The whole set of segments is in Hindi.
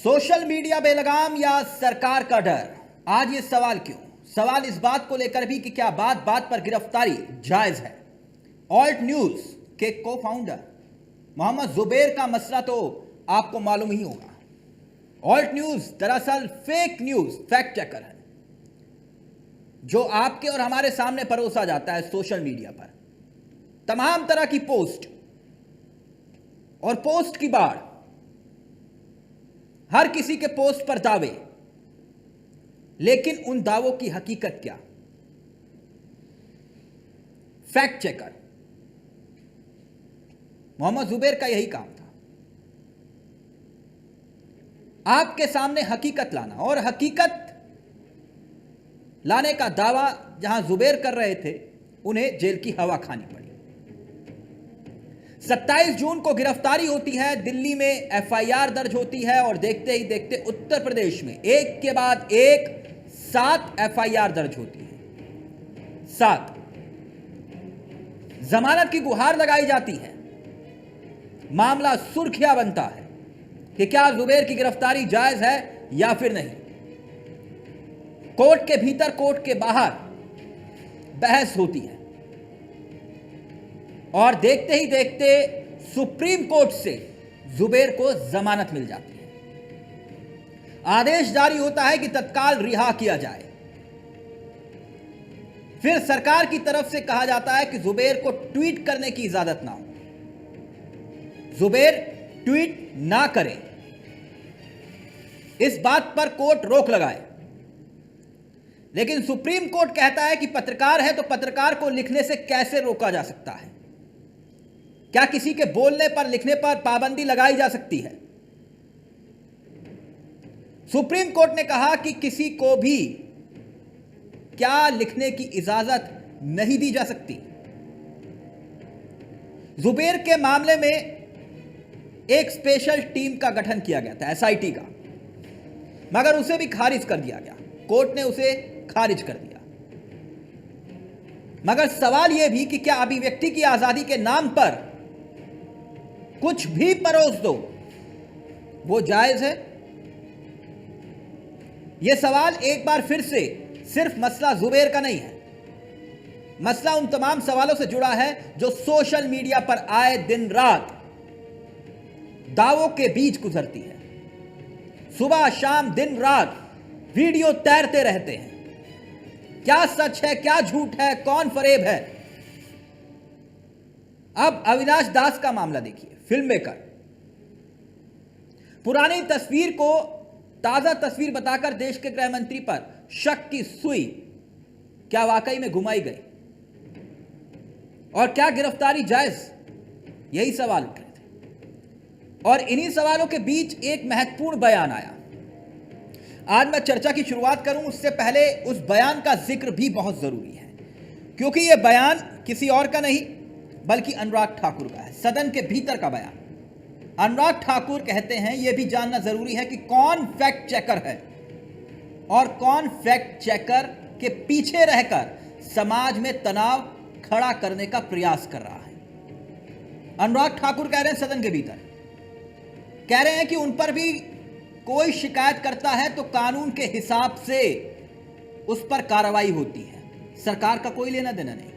सोशल मीडिया बेलगाम या सरकार का डर? आज ये सवाल क्यों? सवाल इस बात को लेकर भी कि क्या बात बात पर गिरफ्तारी जायज है। ऑल्ट न्यूज के को फाउंडर मोहम्मद जुबैर का मसला तो आपको मालूम ही होगा। ऑल्ट न्यूज दरअसल फेक न्यूज फैक्ट चेकर है जो आपके और हमारे सामने परोसा जाता है सोशल मीडिया पर। तमाम तरह की पोस्ट और पोस्ट की बाढ़, हर किसी के पोस्ट पर दावे, लेकिन उन दावों की हकीकत क्या? फैक्ट चेकर मोहम्मद जुबैर का यही काम था, आपके सामने हकीकत लाना। और हकीकत लाने का दावा जहां जुबैर कर रहे थे, उन्हें जेल की हवा खानी पड़ी। 27 जून को गिरफ्तारी होती है, दिल्ली में एफआईआर दर्ज होती है और देखते ही देखते उत्तर प्रदेश में एक के बाद एक 7 एफआईआर दर्ज होती है। 7 जमानत की गुहार लगाई जाती है। मामला सुर्खियां बनता है कि क्या जुबैर की गिरफ्तारी जायज है या फिर नहीं। कोर्ट के भीतर कोर्ट के बाहर बहस होती है और देखते ही देखते सुप्रीम कोर्ट से जुबैर को जमानत मिल जाती है। आदेश जारी होता है कि तत्काल रिहा किया जाए। फिर सरकार की तरफ से कहा जाता है कि जुबैर को ट्वीट करने की इजाजत ना हो, जुबैर ट्वीट ना करे। इस बात पर कोर्ट रोक लगाए, लेकिन सुप्रीम कोर्ट कहता है कि पत्रकार है तो पत्रकार को लिखने से कैसे रोका जा सकता है? क्या किसी के बोलने पर लिखने पर पाबंदी लगाई जा सकती है? सुप्रीम कोर्ट ने कहा कि किसी को भी क्या लिखने की इजाजत नहीं दी जा सकती। जुबैर के मामले में एक स्पेशल टीम का गठन किया गया था, एसआईटी का, मगर उसे भी खारिज कर दिया गया। कोर्ट ने उसे खारिज कर दिया। मगर सवाल यह भी कि क्या अभिव्यक्ति की आजादी के नाम पर कुछ भी परोस दो, वो जायज है? यह सवाल एक बार फिर से सिर्फ मसला जुबैर का नहीं है, मसला उन तमाम सवालों से जुड़ा है जो सोशल मीडिया पर आए दिन रात दावों के बीच गुजरती है। सुबह शाम दिन रात वीडियो तैरते रहते हैं। क्या सच है, क्या झूठ है, कौन फरेब है? अब अविनाश दास का मामला देखिए। फिल्म मेकर पुरानी तस्वीर को ताजा तस्वीर बताकर देश के गृह मंत्री पर शक की सुई क्या वाकई में घुमाई गई? और क्या गिरफ्तारी जायज? यही सवाल उठ रहे थे और इन्हीं सवालों के बीच एक महत्वपूर्ण बयान आया। आज मैं चर्चा की शुरुआत करूं उससे पहले उस बयान का जिक्र भी बहुत जरूरी है, क्योंकि यह बयान किसी और का नहीं बल्कि अनुराग ठाकुर का है, सदन के भीतर का बयान। अनुराग ठाकुर कहते हैं यह भी जानना जरूरी है कि कौन फैक्ट चेकर है और कौन फैक्ट चेकर के पीछे रहकर समाज में तनाव खड़ा करने का प्रयास कर रहा है। अनुराग ठाकुर कह रहे हैं सदन के भीतर, कह रहे हैं कि उन पर भी कोई शिकायत करता है तो कानून के हिसाब से उस पर कार्रवाई होती है, सरकार का कोई लेना देना नहीं।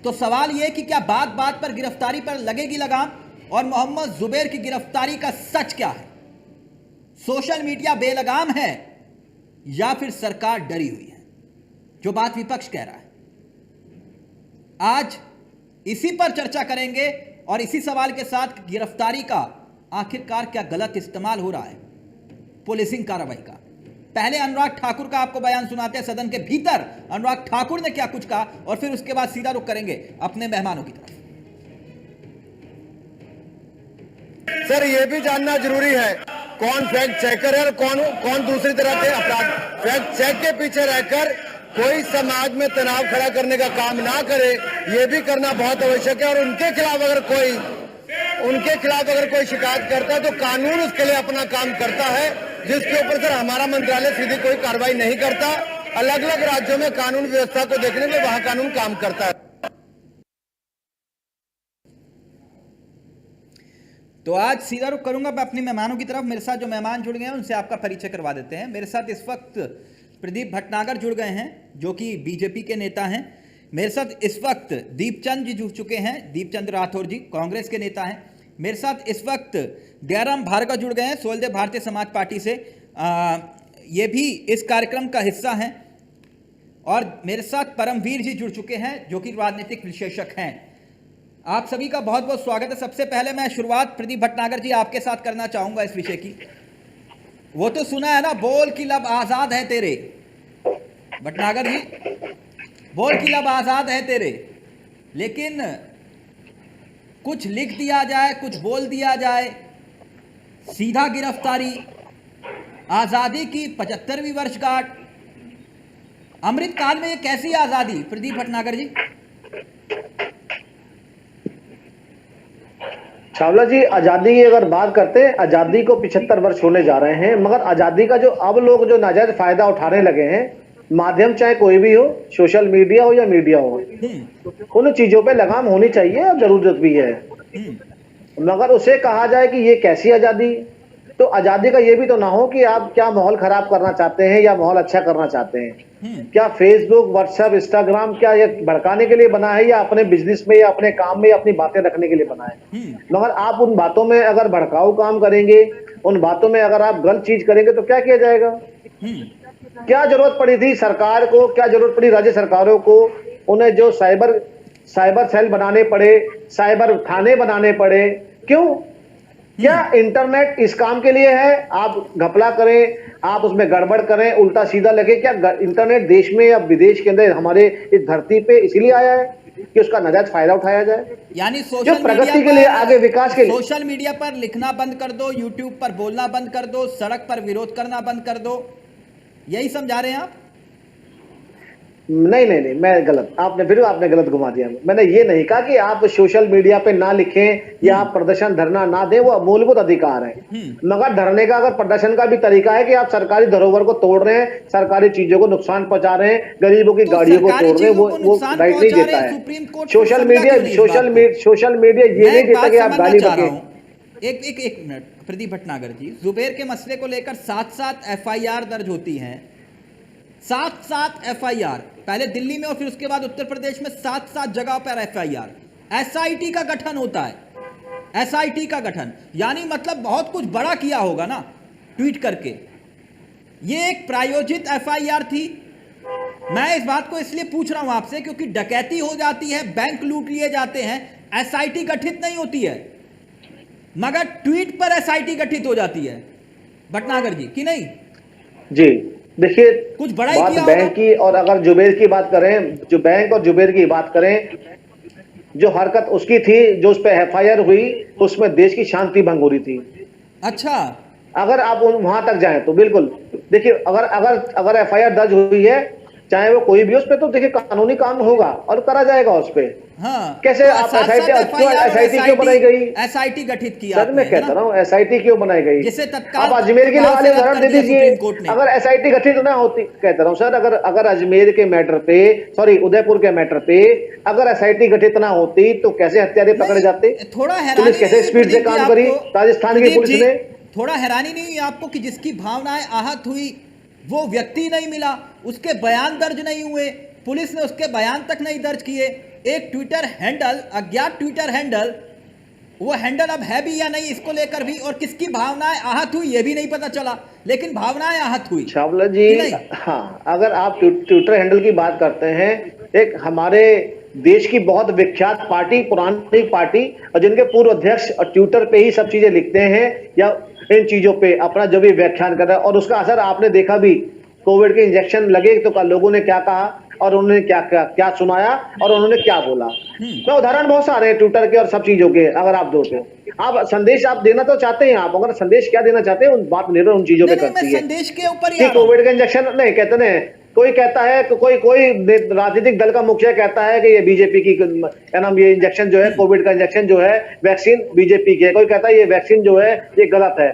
तो सवाल यह कि क्या बात बात पर गिरफ्तारी पर लगेगी लगाम? और मोहम्मद जुबैर की गिरफ्तारी का सच क्या है? सोशल मीडिया बेलगाम है या फिर सरकार डरी हुई है, जो बात विपक्ष कह रहा है? आज इसी पर चर्चा करेंगे और इसी सवाल के साथ गिरफ्तारी का आखिरकार क्या गलत इस्तेमाल हो रहा है पुलिसिंग कार्रवाई का। पहले अनुराग ठाकुर का आपको बयान सुनाते हैं सदन के भीतर, अनुराग ठाकुर ने क्या कुछ कहा, और फिर उसके बाद सीधा रुख करेंगे अपने मेहमानों की तरफ। सर, यह भी जानना जरूरी है कौन फैक्ट चेकर है और कौन दूसरी तरह के अपराध। फैक्ट चेक के पीछे रहकर कोई समाज में तनाव खड़ा करने का काम ना करे, यह भी करना बहुत आवश्यक है। और उनके खिलाफ अगर कोई शिकायत करता है तो कानून उसके लिए अपना काम करता है, जिसके ऊपर सर हमारा मंत्रालय सीधी कोई कार्रवाई नहीं करता। अलग अलग राज्यों में कानून व्यवस्था को देखने में वहां कानून काम करता है। तो आज सीधा रुख करूंगा मैं अपने मेहमानों की तरफ। मेरे साथ जो मेहमान जुड़ गए हैं उनसे आपका परिचय करवा देते हैं। मेरे साथ इस वक्त प्रदीप भटनागर जुड़ गए हैं जो कि बीजेपी के नेता हैं। मेरे साथ इस वक्त दीपचंद जी जुड़ चुके हैं, दीपचंद राठौर जी कांग्रेस के नेता हैं। मेरे साथ इस वक्त दयाराम भार्गव जुड़ गए हैं सोलदेव भारतीय समाज पार्टी से, ये भी इस कार्यक्रम का हिस्सा हैं। और मेरे साथ परमवीर जी जुड़ चुके हैं जो कि राजनीतिक विश्लेषक हैं। आप सभी का बहुत बहुत स्वागत है। सबसे पहले मैं शुरुआत प्रदीप भटनागर जी आपके साथ करना चाहूंगा इस विषय की। वो तो सुना है ना, बोल की लब आजाद है तेरे, भटनागर जी बोल की लब आजाद है तेरे, लेकिन कुछ लिख दिया जाए, कुछ बोल दिया जाए, सीधा गिरफ्तारी, आजादी की 75वीं वर्षगांठ, अमृत काल में ये कैसी आजादी प्रदीप भटनागर जी? चावला जी, आजादी की अगर बात करते हैं, आजादी को 75 वर्ष होने जा रहे हैं, मगर आजादी का जो अब लोग जो नाजायज फायदा उठाने लगे हैं, माध्यम चाहे कोई भी हो, सोशल मीडिया हो या मीडिया हो, उन चीजों पे लगाम होनी चाहिए और जरूरत भी है। मगर उसे कहा जाए कि ये कैसी आजादी, तो आजादी का ये भी तो ना हो कि आप क्या माहौल खराब करना चाहते हैं या माहौल अच्छा करना चाहते हैं। क्या फेसबुक, व्हाट्सएप, इंस्टाग्राम क्या ये भड़काने के लिए बना है या अपने बिजनेस में या अपने काम में या अपनी बातें रखने के लिए बना है? मगर आप उन बातों में अगर भड़काऊ काम करेंगे, उन बातों में अगर आप गलत चीज करेंगे तो क्या किया जाएगा? क्या जरूरत पड़ी थी सरकार को, क्या जरूरत पड़ी राज्य सरकारों को, उन्हें जो साइबर सेल बनाने पड़े, साइबर थाने बनाने पड़े, क्यों? क्या इंटरनेट इस काम के लिए है? आप घपला करें, आप उसमें गड़बड़ करें, उल्टा सीधा लगे, क्या इंटरनेट देश में या विदेश के अंदर हमारे इस धरती पे इसीलिए आया है कि उसका नाजायज फायदा उठाया जाए? यानी जो प्रगति के लिए, आगे विकास के लिए। सोशल मीडिया पर लिखना बंद कर दो, यूट्यूब पर बोलना बंद कर दो, सड़क पर विरोध करना बंद कर दो, यही समझा रहे हैं आप? नहीं, मैं गलत, आपने गलत घुमा दिया। मैंने ये नहीं कहा कि आप सोशल मीडिया पे ना लिखें या आप प्रदर्शन धरना ना दें, वो मूलभूत अधिकार है। मगर धरने का, अगर प्रदर्शन का भी तरीका है कि आप सरकारी धरोहर को तोड़ रहे हैं, सरकारी चीजों को नुकसान पहुंचा रहे हैं, गरीबों की गाड़ियों को तोड़ रहे हैं, वो राइट नहीं देता है। सोशल मीडिया ये नहीं देता कि आप गाली बकें। एक मिनट प्रदीप भटनागर जी, जुबेर के मसले को लेकर 7 एफआईआर दर्ज होती हैं, 7 एफआईआर, पहले दिल्ली में और फिर उसके बाद उत्तर प्रदेश में 7 जगह पर एफआईआर। एसआईटी का गठन होता है, एसआईटी का गठन, यानी मतलब बहुत कुछ बड़ा किया होगा ना ट्वीट करके। ये एक प्रायोजित एफआईआर थी। मैं इस बात को इसलिए पूछ रहा हूं आपसे क्योंकि डकैती हो जाती है, बैंक लूट लिए जाते हैं, एसआईटी गठित नहीं होती है, मगर ट्वीट पर एसआईटी गठित हो जाती है भटनागर जी, कि नहीं? जी देखिए, कुछ बड़ा बात किया बैंक की, और अगर जुबेर की बात करें, जो बैंक और जुबेर की बात करें, जो हरकत उसकी थी, जो उस पर एफआईआर हुई, उसमें देश की शांति भंग हो रही थी। अच्छा, अगर आप वहां तक जाएं तो बिल्कुल देखिए, अगर एफआईआर दर्ज हुई है, चाहे वो कोई भी, उस पर तो देखिए कानूनी काम होगा और करा जाएगा उस पर। हाँ, कैसे तो आप एसआईटी क्यों बनाई गई? एसआईटी गठित किया सर, मैं कहता रहा हूँ एसआईटी क्यों बनाई गई? जिसे तत्काल आप अजमेर के वाले उदाहरण दे दीजिए। अगर एसआईटी गठित ना होती, कहता रहा हूँ सर, अगर अजमेर के मैटर पे, सॉरी उदयपुर के मैटर पे अगर एसआईटी गठित ना होती तो कैसे हत्यारे पकड़े जाते? थोड़ा पुलिस कैसे स्पीड से काम करी राजस्थान की पुलिस ने? थोड़ा हैरानी नहीं हुई आपको कि जिसकी भावनाएं आहत हुई वो व्यक्ति नहीं मिला, उसके बयान दर्ज नहीं हुए, पुलिस ने उसके बयान तक नहीं दर्ज किए, एक ट्विटर हैंडल, अज्ञात ट्विटर हैंडल, वो हैंडल अब है भी या नहीं इसको लेकर भी, और किसकी भावनाएं आहत हुई ये भी नहीं पता चला, लेकिन भावनाएं आहत हुई। चावला जी, हाँ, अगर आप ट्विटर हैंडल की बात करते हैं, एक हमारे देश की बहुत विख्यात पार्टी, पुरानी पार्टी, और जिनके पूर्व अध्यक्ष और ट्विटर पे ही सब चीजें लिखते हैं या इन चीजों पे अपना जो भी व्याख्यान कर रहा है, और उसका असर आपने देखा भी। कोविड के इंजेक्शन लगे तो लोगों ने क्या कहा और उन्होंने क्या सुनाया और उन्होंने क्या बोला। मैं उदाहरण बहुत सारे हैं ट्विटर के और सब चीजों के, अगर आप दो तो आप संदेश आप देना तो चाहते हैं, आप अगर संदेश क्या देना चाहते हैं उन बात निर्भर उन चीजों पे करती है। संदेश के ऊपर कोविड का इंजेक्शन नहीं कहते ना, कोई कहता है, कोई राजनीतिक दल का मुखिया कहता है कि ये बीजेपी की क्या नाम, ये इंजेक्शन जो है, कोविड का इंजेक्शन जो है, वैक्सीन बीजेपी की है। कोई कहता है ये वैक्सीन जो है ये गलत है,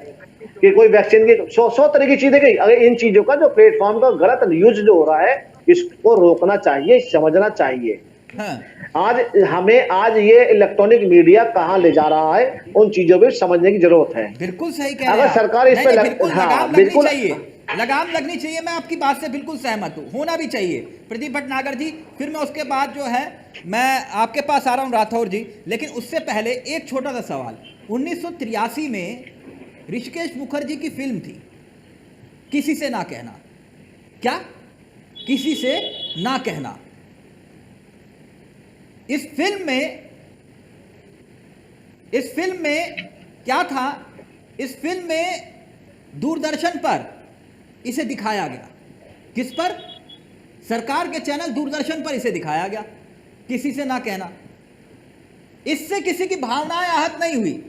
कि कोई वैक्सीन की 100 तरह की चीजें गई। अगर इन चीजों का जो प्लेटफॉर्म का गलत यूज जो हो रहा है, इसको रोकना चाहिए, समझना चाहिए। हाँ आज ये इलेक्ट्रॉनिक मीडिया कहाँ ले जा रहा है, उन चीजों पे समझने की जरूरत है। बिल्कुल सही कह रहे अगर हैं आप। सरकार इस नहीं, पे नहीं, बिल्कुल हाँ लगाम लगनी बिल्कुल चाहिए, लगाम लगनी चाहिए। मैं आपकी बात से बिल्कुल सहमत हूं, होना भी चाहिए। प्रदीप भटनागर जी, फिर मैं उसके बाद जो है मैं आपके पास आ रहा हूं राठौर जी, लेकिन उससे पहले एक छोटा सा सवाल। 1983 में ऋषिकेश मुखर्जी की फिल्म थी किसी से ना कहना। क्या? किसी से ना कहना। इस फिल्म में क्या था? इस फिल्म में दूरदर्शन पर इसे दिखाया गया। किस पर? सरकार के चैनल दूरदर्शन पर इसे दिखाया गया, किसी से ना कहना। इससे किसी की भावनाएं आहत नहीं हुई,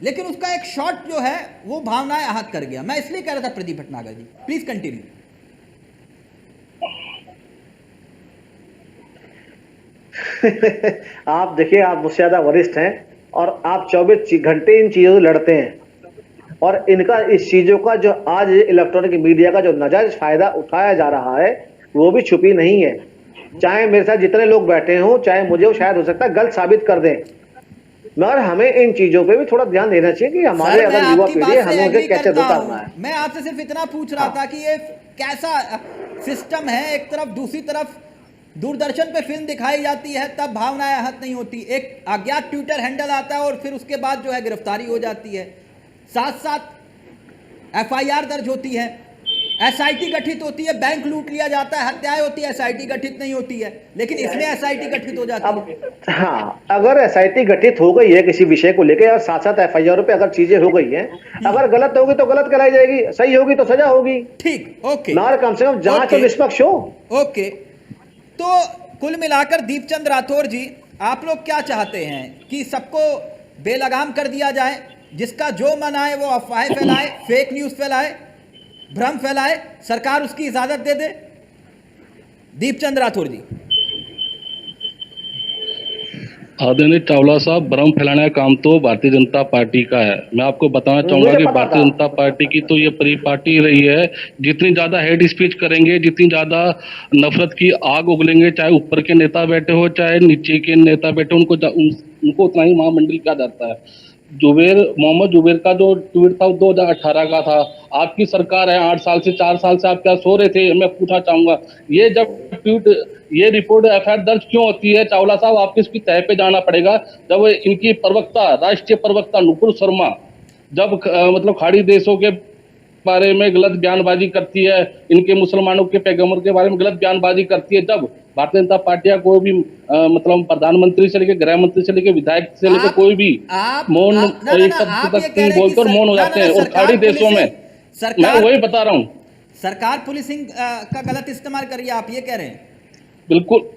लेकिन उसका एक शॉट जो है वो भावनाएं आहत कर गया। मैं इसलिए कह रहा था प्रदीप भटनागर जी, प्लीज कंटिन्यू। आप देखिए, आप मुझसे ज्यादा वरिष्ठ हैं और आप 24 घंटे इन चीजों से लड़ते हैं, और इनका इस चीजों का जो आज इलेक्ट्रॉनिक मीडिया का जो नाजायज फायदा उठाया जा रहा है वो भी छुपी नहीं है। चाहे मेरे साथ जितने लोग बैठे हों, चाहे मुझे वो शायद हो सकता है गलत साबित कर दें, मगर हमें इन चीजों पे भी थोड़ा ध्यान देना चाहिए कि हमारे सर, मैं अगर युवा आपकी पीढ़ी बात है से हमें उसे एग्री कैसे करता उतारना हूं। है। मैं आपसे सिर्फ इतना पूछ रहा हाँ। था कि ये कैसा सिस्टम है। एक तरफ, दूसरी तरफ दूरदर्शन पे फिल्म दिखाई जाती है, तब भावनाएं आहत नहीं होती। एक अज्ञात ट्विटर हैंडल आता है और फिर उसके बाद जो है गिरफ्तारी हो जाती है, साथ साथ एफआईआर दर्ज होती है, एसआईटी गठित होती है, बैंक लूट लिया जाता है, हत्याएं होती है, एसआईटी गठित नहीं होती है। लेकिन इसमें एसआईटी गठित हो जाती है। अब हाँ, अगर एसआईटी गठित हो गई है किसी विषय को लेकर और साथ साथ एफआईआर पे अगर चीजें हो गई हैं, अगर गलत होगी तो गलत कराई जाएगी, सही होगी तो सजा होगी। ठीक, ओके, मगर कम से कम जांच तो ओके। निष्पक्ष हो। ओके, तो कुल मिलाकर दीपचंद राठौर जी, आप लोग क्या चाहते हैं कि सबको बेलगाम कर दिया जाए, जिसका जो मन आए वो अफवाहें फैलाए, फेक न्यूज फैलाए, भ्रम फैलाए, सरकार उसकी इजाजत दे दे? दीपचंद राठौर जी। आदरणीय चावला साहब, भ्रम फैलाने का काम तो भारतीय जनता पार्टी का है। मैं आपको बताना चाहूंगा मुझे कि पता भारतीय था। जनता पार्टी की तो ये परिपाटी रही है, जितनी ज्यादा हेड स्पीच करेंगे, जितनी ज्यादा नफरत की आग उगलेंगे, चाहे ऊपर के नेता बैठे हो चाहे नीचे के नेता बैठे, उनको उतना ही महामंडल किया जाता है। मोहम्मद जुबेर का जो ट्वीट था वो 2018 का था। आपकी सरकार है, 8 साल से 4 साल से आप क्या सो रहे थे? मैं पूछना चाहूंगा, ये जब ट्वीट, ये रिपोर्ट एफआईआर दर्ज क्यों होती है? चावला साहब, आपको इसकी तह पे जाना पड़ेगा। जब इनकी प्रवक्ता, राष्ट्रीय प्रवक्ता नुपुर शर्मा जब मतलब खाड़ी देशों के बारे में गलत बयानबाजी करती है, इनके मुसलमानों के पैगंबर के बारे में गलत बयानबाजी करती है, जब भारतीय जनता पार्टी को भी मतलब प्रधानमंत्री से लेकर गृह मंत्री से लेकर विधायक से लेकर कोई भी मौन, एक शब्द तक बोलते और मौन हो जाते हैं। और खाड़ी देशों में, मैं वही बता रहा हूँ, सरकार पुलिसिंग का गलत इस्तेमाल कर रही है, आप ये कह रहे हैं? बिल्कुल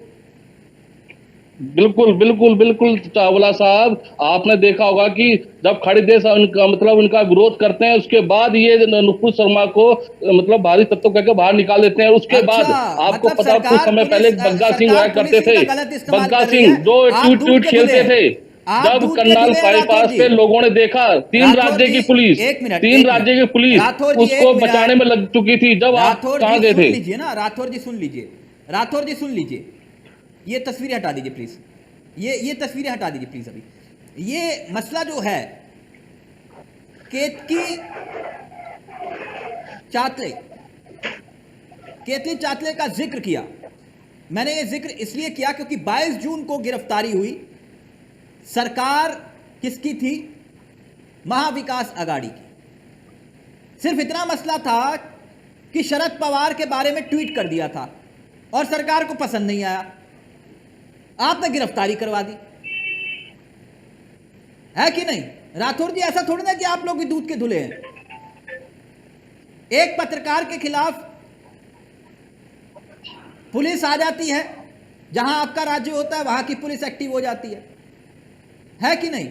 बिल्कुल बिल्कुल बिल्कुल चावला साहब, आपने देखा होगा कि जब खाड़ी देश मतलब उनका विरोध करते हैं, उसके बाद ये नुपुर शर्मा को मतलब भारी तत्व कहकर बाहर निकाल देते हैं। उसके बाद आपको मतलब पता, कुछ समय पहले बग्गा सिंह हुआ करते थे, बग्गा सिंह जो ट्वीट खेलते थे, जब करनाल बाईपास पे लोगों ने देखा, 3 राज्य की पुलिस, 3 राज्य की पुलिस उसको बचाने में लग चुकी थी, जब आप कहाँ गए थे? लीजिए ना राठौर जी, सुन लीजिए, राठौर जी सुन लीजिए। ये तस्वीरें हटा दीजिए प्लीज, ये तस्वीरें हटा दीजिए प्लीज। अभी ये मसला जो है केतकी चातले का जिक्र किया। मैंने ये जिक्र इसलिए किया क्योंकि 22 जून को गिरफ्तारी हुई। सरकार किसकी थी? महाविकास आघाड़ी की। सिर्फ इतना मसला था कि शरद पवार के बारे में ट्वीट कर दिया था और सरकार को पसंद नहीं आया, आपने गिरफ्तारी करवा दी, है कि नहीं? राठौर जी, ऐसा थोड़ी ना कि आप लोग भी दूध के धुले हैं। एक पत्रकार के खिलाफ पुलिस आ जाती है, जहां आपका राज्य होता है वहां की पुलिस एक्टिव हो जाती है कि नहीं?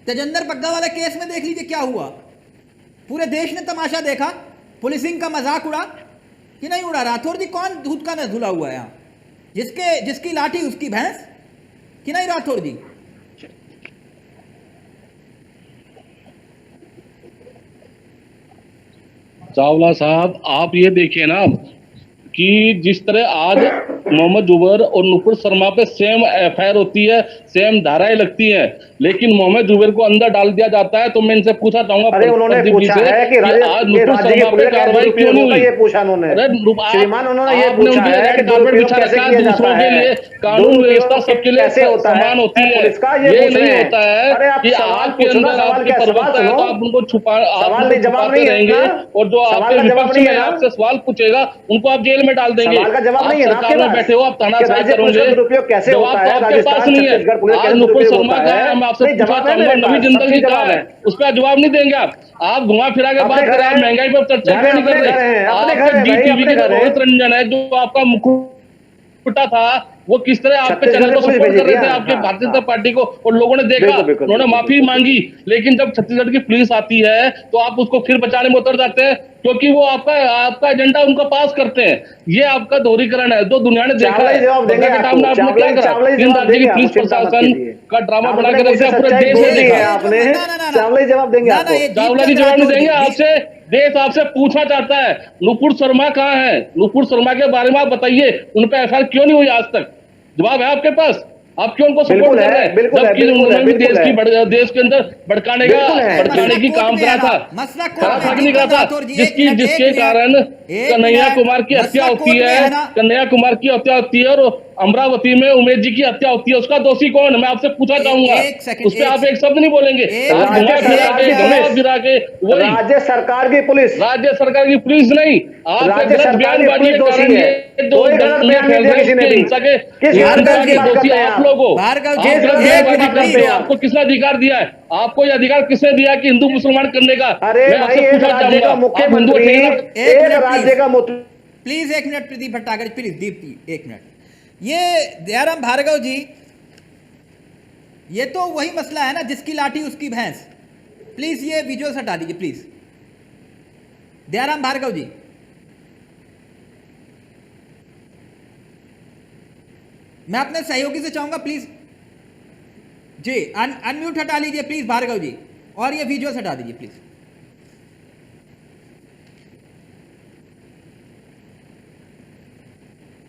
तेजेंद्र बग्गा वाले केस में देख लीजिए क्या हुआ। पूरे देश ने तमाशा देखा, पुलिसिंग का मजाक उड़ा कि नहीं उड़ा? राठौर जी, कौन दूध का न धुला हुआ है यहां? जिसकी लाठी उसकी भैंस, कि नहीं राठौर जी? चावला साहब, आप ये देखिए ना कि जिस तरह आज मोहम्मद जुबैर और नुपुर शर्मा पे सेम एफआईआर होती है, सेम धाराएं लगती हैं, लेकिन मोहम्मद जुबैर को अंदर डाल दिया जाता है। तो मैं इनसे पूछना चाहूंगा अरे उन्होंने पूछा है कि आज नुपुर शर्मा पे कार्रवाई क्यों नहीं हुई? ये पूछा उन्होंने, श्रीमान उन्होंने ये आपने पूछा उनके लिए है रेड कि कार्पेट दुरुपयोग बिछा कैसे रखा है, किया जाता दूसरों के है, लिए कानून व्यवस्था सबके लिए कैसे होता है, समान होती है। पुलिस का ये पूछ रहे नहीं हैं। होता अरे है आप कि सवाल आपके पूछो ना, अंदर सवाल आपके क्या, सवाल प्रवक्ता है तो सुनो। आप उनको सवाल नहीं, जवाब छुपाते नहीं है रहेंगे, ना? और जो सवाल आपके का जवाब विपक्ष नहीं में है ना? आपसे सवाल पूछेगा उनको आप जेल में डाल देंगे। सवाल का जवाब आप नहीं है ना सरकार आपके में पास? बैठे हो, आप तानाशाही राज्य पुलिस का करोगे, दुरुपयोग कैसे जवाब होता तो है, आपके पास राजस्थान नहीं है। छत्तीसगढ़ पुलिस आज कैसे नुपुर दुरुपयोग शर्मा होता का है? मैं आपसे नहीं, पूछना जवाब है चाहूंगा, मेरे नवी पास, जिंदल सबकी जी कहाँ जवाब है? है। उस पर जवाब नहीं देंगे आप घुमा फिरा के बात अपने कर रहे हैं, घर आप है, महंगाई पर चर्चा घर क्यों नहीं अपने कर घर रहे? है, अपने घर आपके है डी भाई, टीवी अपने के जो घर है। रोहित रंजन है, जो आपका मुखौटा था, वो किस तरह आपके छत्तीसगढ़ चैनल को से पुलिस सपोर्ट कर भेजी रहे थे थी, आपके हाँ, भारतीय हाँ। जनता पार्टी को, और लोगों ने देखा, बिल्कुल, बिल्कुल, उन्होंने बिल्कुल, माफी बिल्कुल, मांगी। लेकिन जब छत्तीसगढ़ की पुलिस आती है तो आप उसको फिर बचाने में उतर जाते हैं, क्योंकि वो आपका एजेंडा उनका पास करते हैं। ये आपका दोहरीकरण है, जो दुनिया ने देखा चावला है। ही जवाब देंगे बरगा के टाइम आपको, में आपने चावला क्या ही करा? चावला ही तीन जवाब राज्य की देंगे पुलिस आपको, चिंता मत प्रशासन कीजिए। का ड्रामा बना आपने के रख मुझसे दिया, पूरे सच्चाई देश बोल ने दी देखा। है आपने, ना। चावला ही जवाब देंगे ना, आपको। ये चावला जी दीपचंद जवाब नहीं राठौर जी, देंगे आपसे। देश आपसे पूछना चाहता है नुपुर शर्मा कहाँ है? नुपुर शर्मा के बारे में आप बताइए, उन पे एफआईआर क्यों नहीं हुई आज तक? जवाब है आपके पास? आप क्यों उनको सपोर्ट बिल्कुल कर है, रहे हैं? बिल्कुल है, जबकि बिल्कुल है, उन्होंने भी बिल्कुल है। देश के अंदर भड़काने बिल्कुल है। भड़काने की मसला काम कोर्ट में करा है था, ना, मसला कोर्ट करा में, था कि नहीं करा दीपचंद था? राठौर जी, एक मिनट, जिसके एक मिनट, कारण एक कन्हैया मिनट, कुमार की हत्या मसला होती कोर्ट में है, है ना? कन्हैया कुमार की हत्या होती है, और अमरावती में उमेश जी की हत्या होती है, उसका दोषी कौन है? मैं आपसे पूछना चाहूंगा। एक सेकंड, उस पर आप एक शब्द नहीं बोलेंगे। एक आप राज्य घुमा फिरा सरकार के की घुमा पुलिस, फिरा के वही राज्य सरकार की पुलिस, राज्य सरकार की पुलिस नहीं, आप राज्य गलत सरकार की बयानबाजी पुलिस के दोषी कारण है। ये जो कोई गलत बयान नहीं फैल दिया रहे किसी ने हैं, भी। हिंसा के किस हिंसा भार्गव के की बात दोषी करते हैं आप आप? लोग हो। भार्गव जी, आप किस गलत गलत बयानबाजी बात करते करते हो। हैं आप? आपको किसने अधिकार दिया है? आपको ये अधिकार किसने दिया कि हिंदू मुसलमान करने का? अरे मैं आपसे भाई, एक पूछना राज्य चाहूंगा, का आप हिंदू मुख्यमंत्री, ठेकेदार एक एक मिनट, राज्य प्लीज। का मुख्य प्लीज एक मिनट, प्रदीप भट्टागर, प्लीज दीप, एक मिनट। ये दयाराम भार्गव जी, ये तो वही मसला है ना, जिसकी लाठी उसकी भैंस। प्लीज ये विजुअल्स हटा दीजिए प्लीज, दयाराम भार्गव जी। मैं अपने सहयोगी से चाहूंगा प्लीज जी, अनम्यूट हटा लीजिए प्लीज भार्गव जी, और ये विजुअल्स हटा दीजिए प्लीज।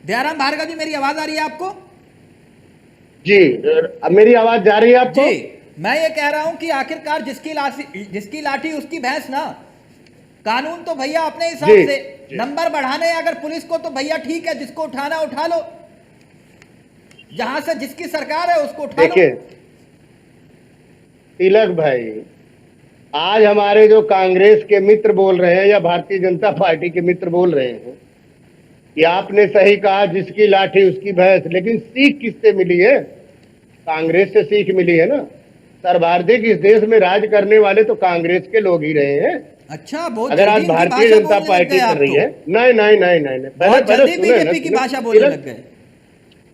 दयाराम भार्गव जी, मेरी आवाज आ रही है आपको? जी, अब मेरी आवाज जा रही है आपको? जी, मैं ये कह रहा हूं कि आखिरकार जिसकी लाठी उसकी भैंस ना। कानून तो भैया अपने हिसाब जी, से जी। नंबर बढ़ाने हैं अगर पुलिस को, तो भैया ठीक है, जिसको उठाना उठा लो, जहां से जिसकी सरकार है उसको उठा लो। देखिए तिलक भाई, आज हमारे जो कांग्रेस के मित्र बोल रहे हैं या भारतीय जनता पार्टी के मित्र बोल रहे हैं कि आपने सही कहा, जिसकी लाठी उसकी भैंस, लेकिन सीख किससे मिली है? कांग्रेस से सीख मिली है ना। सर्वाधिक इस देश में राज करने वाले तो कांग्रेस के लोग ही रहे हैं। अच्छा, बहुत अगर आज जल्दी इनकी भारतीय भाषा जनता बोलने लग पार्टी गए कर आप रही तो। है, नहीं, बहुत जल्दी सुने ना, बीजेपी की सुने। भाषा बोलने तिलक, लग गए।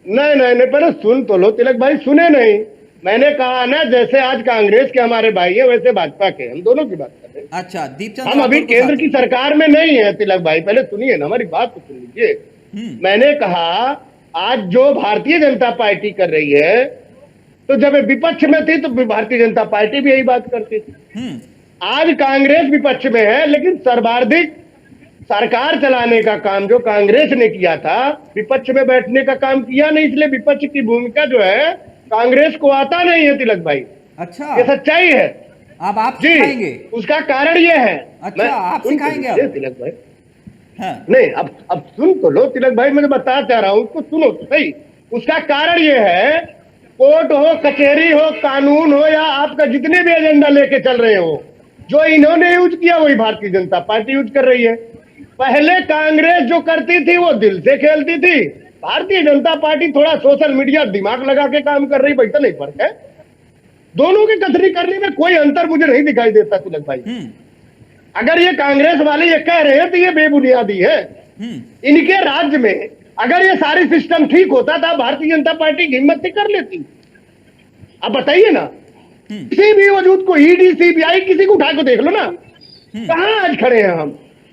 नहीं, पहले सुन तो लो तिलक भाई, सुने नहीं। मैंने कहा ना, जैसे आज कांग्रेस के हमारे भाई है, वैसे भाजपा के, हम दोनों की बात कर रहे हैं। अच्छा, दीपचंद हम अभी राठौर को केंद्र साथ- की सरकार में नहीं है तिलक भाई, पहले सुनिए ना, हमारी बात तो सुन लीजिए। मैंने कहा आज जो भारतीय जनता पार्टी कर रही है, तो जब विपक्ष में थी तो भारतीय जनता पार्टी भी यही बात करती थी। आज कांग्रेस विपक्ष में है, लेकिन सर्वाधिक सरकार चलाने का काम जो कांग्रेस ने किया था, विपक्ष में बैठने का काम किया नहीं, इसलिए विपक्ष की भूमिका जो है कांग्रेस को आता नहीं है तिलक भाई। अच्छा, ये सच्चाई है। अब आप जी, सिखाएंगे? उसका कारण ये है। अच्छा, आप सुन तो सिखाएंगे लीजिए अब? तिलक भाई। हाँ। नहीं, अब सुन तो लो तिलक भाई, मैं बता चाह रहा हूं, उसको सुनो तो सही। उसका कारण ये है, कोर्ट हो, कचहरी हो, कानून हो, या आपका जितने भी एजेंडा लेके चल रहे हो, जो इन्होंने यूज किया वही भारतीय जनता पार्टी यूज कर रही है। पहले कांग्रेस जो करती थी वो दिल से खेलती थी, भारतीय जनता पार्टी थोड़ा सोशल मीडिया दिमाग लगा के काम कर रही, वैसा नहीं फर्क है। दोनों की कथनी करने में कोई अंतर मुझे नहीं दिखाई देता तिलक भाई। अगर ये कांग्रेस वाले ये कह रहे हैं तो ये बेबुनियादी है। इनके राज्य में अगर ये सारी सिस्टम ठीक होता था, भारतीय जनता पार्टी की हिम्मत से कर लेती। अब बताइए ना, किसी भी वजूद को, ईडी, सीबीआई, किसी को उठा के देख लो ना, कहां आज खड़े हैं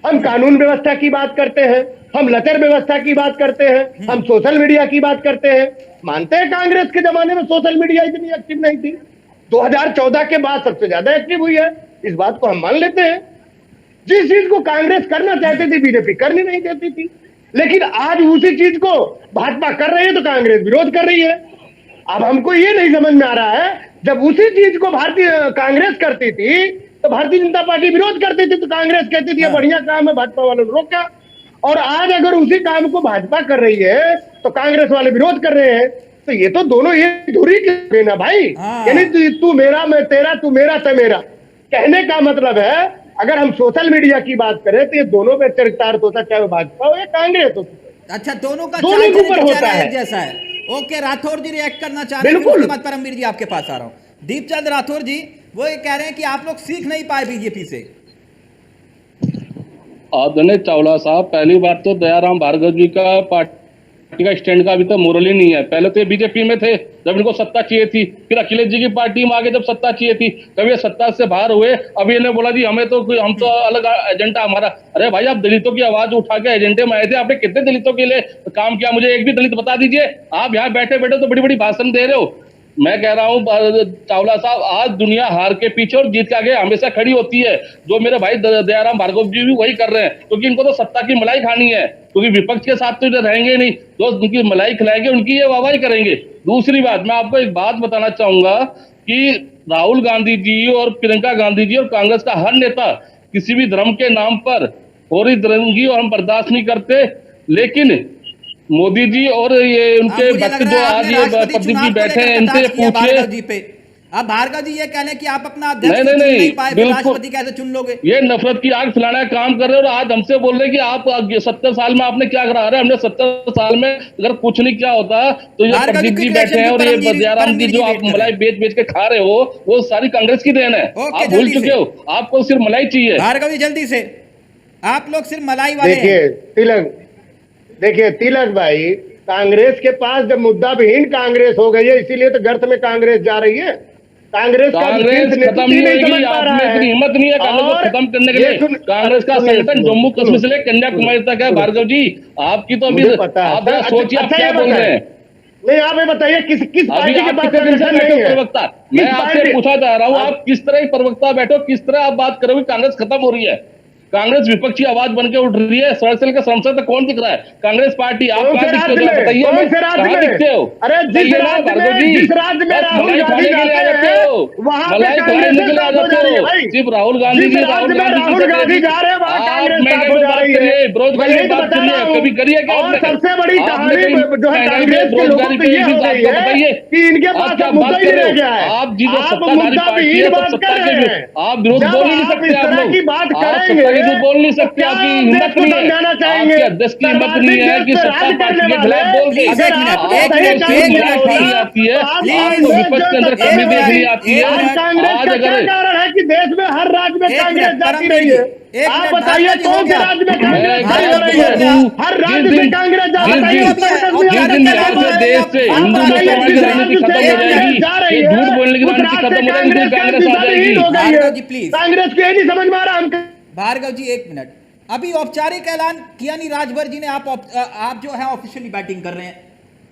हम कानून व्यवस्था की बात करते हैं, हम लचर व्यवस्था की बात करते हैं, हम सोशल मीडिया की बात करते हैं। मानते हैं कांग्रेस के जमाने में सोशल मीडिया इतनी एक्टिव नहीं थी, 2014 के बाद सबसे ज्यादा एक्टिव हुई है, इस बात को हम मान लेते हैं। जिस चीज को कांग्रेस करना चाहती थी बीजेपी करनी नहीं देती थी, लेकिन आज उसी चीज को भाजपा कर रही है तो कांग्रेस विरोध कर रही है। अब हमको ये नहीं समझ में आ रहा है, जब उसी चीज को भारतीय कांग्रेस करती थी तो भारतीय जनता पार्टी विरोध करती थी, तो कांग्रेस कहती थी ये बढ़िया काम है, भाजपा वालों ने रोका। और आज अगर उसी काम को भाजपा कर रही है तो कांग्रेस वाले विरोध कर रहे हैं, तो ये तो दोनों ये दूरी के ना भाई। यानी तू मेरा मैं तेरा, तू मेरा मैं मेरा। कहने का मतलब है अगर हम सोशल मीडिया की बात करें तो ये दोनों पे चरितार्थ होता है, चाहे वो भाजपा हो या कांग्रेस हो। अच्छा, दोनों का दोनों के ऊपर होता चेहरा है एक जैसा है। ओके, राठौर जी रिएक्ट करना चाह रहे हैं, बिल्कुल। उसके बाद परमवीर जी आपके पास आ रहा हूं। दीपचंद राठौर जी वो ये कह रहे हैं कि आप लोग सीख नहीं पाए बीजेपी से। आदरणीय चावला साहब, पहली बात तो दयाराम भार्गव जी का पार्टी का स्टैंड का अभी तक मोरल ही नहीं है। पहले तो ये बीजेपी में थे जब इनको सत्ता चाहिए थी, फिर अखिलेश जी की पार्टी में आगे जब सत्ता चाहिए थी, कभी ये सत्ता से बाहर हुए, अभी इन्हें बोला जी हम तो अलग एजेंडा हमारा। अरे भाई, आप दलितों की आवाज उठा के एजेंडे में आए थे, आपने कितने दलितों के लिए काम किया? मुझे एक भी दलित बता दीजिए। आप यहाँ बैठे बैठे तो बड़ी बड़ी भाषण दे रहे हो। मैं कह रहा हूँ चावला साहब, आज दुनिया हार के पीछे और जीत के आगे हमेशा खड़ी होती है। जो मेरे भाई दयाराम भार्गव जी भी वही कर रहे हैं, क्योंकि इनको तो सत्ता की मलाई खानी है, क्योंकि विपक्ष के साथ तो रहेंगे नहीं। जो उनकी मलाई खिलाएंगे उनकी ये वाहवाही करेंगे। दूसरी बात, मैं आपको एक बात बताना चाहूंगा कि राहुल गांधी जी और प्रियंका गांधी जी और कांग्रेस का हर नेता किसी भी धर्म के नाम पर हो रही दरंगी और हम बर्दाश्त नहीं करते। लेकिन मोदी जी और ये उनके भक्त जो आज ये पब्लिक जी बैठे हैं, इनसे पूछिए। अब भार्गव जी ये कह रहे हैं कि आप अपना अध्यक्ष नहीं, चुन नहीं, नहीं पाए, बिल्कुल। राष्ट्रपति कैसे चुन लोगे? ये नफरत की आग फैलाने का काम कर रहे हो और आज हमसे बोल रहे हैं कि आप 70 साल में आपने क्या करा रहे? हमने 70 साल में अगर कुछ नहीं किया होता तो ये प्रदीप जी बैठे हैं और ये दयाराम जी जो आप मलाई बेच बेच के खा रहे हो, वो सारी कांग्रेस की देन है। आप भूल चुके हो, आपको सिर्फ मलाई चाहिए। भार्गव जी जल्दी से, आप लोग सिर्फ मलाई वाले हैं। देखिए तिलक भाई, कांग्रेस के पास जब मुद्दा विहीन कांग्रेस हो गई है, इसीलिए तो गर्त में कांग्रेस जा रही है। कांग्रेस खत्म नहीं होगी, आप में इतनी हिम्मत नहीं है कांग्रेस को खत्म करने के लिए। कांग्रेस का संगठन जम्मू कश्मीर से लेकर कन्याकुमारी तक है। भार्गव जी, आपकी तो अभी आप सोचिए आप क्या बोल रहे हैं। नहीं, आप ये बताइए किस पार्टी के पास प्रवक्ता? मैं आपसे पूछा जा रहा हूँ, आप किस तरह प्रवक्ता बैठो, किस तरह आप बात करोगे कांग्रेस खत्म हो रही है? कांग्रेस विपक्षी आवाज बन के उठ रही है। सड़क के संसद तक कौन दिख रहा है? कांग्रेस पार्टी। आप कहाँ दिखते हो? बताइए, कहाँ दिखते हो? अरे जिस राज्य में राहुल गांधी जाते हो वहां पे कांग्रेस आ जाते हो। सिर्फ राहुल गांधी जी राहुल गांधी जा रहे हैं वहां कांग्रेस साफ हो जा रही है। विरोध बता रहा हूँ, कभी करिए क्या? और सबसे बड़ी कहानी जो है कांग्रेस के लोगों को ये हो गई है कि इनके पास अब मुद्दा ही रह गया है। आप जी मुद्दा विहीन बात कर रहे हैं, आप विरोध बोल नहीं सकते। आप लोग की बात करेंगे बोल नहीं सकते, आपकी हिम्मत नहीं है, आपके अध्यक्ष की हिम्मत नहीं है कि सत्ता पार्टी के खिलाफ बोल के आती है। आपको विपक्ष के अंदर कमी देखनी आती है। आज अगर कारण है कि देश में हर राज्य में कांग्रेस जाती रही है, आप बताइए कौन से राज्य में कांग्रेस जा रही है? हर राज्य में कांग्रेस जा रही है। देश से हिंदू मुसलमान की राजनीति खत्म हो जाएगी, झूठ बोलने की राजनीति खत्म हो जाएगी, कांग्रेस आ जाएगी। कांग्रेस को ये नहीं समझ में आ रहा। हम भार्गव जी एक मिनट, अभी औपचारिक ऐलान किया नहीं राजभर जी ने, आप जो है ऑफिशियली बैटिंग कर रहे हैं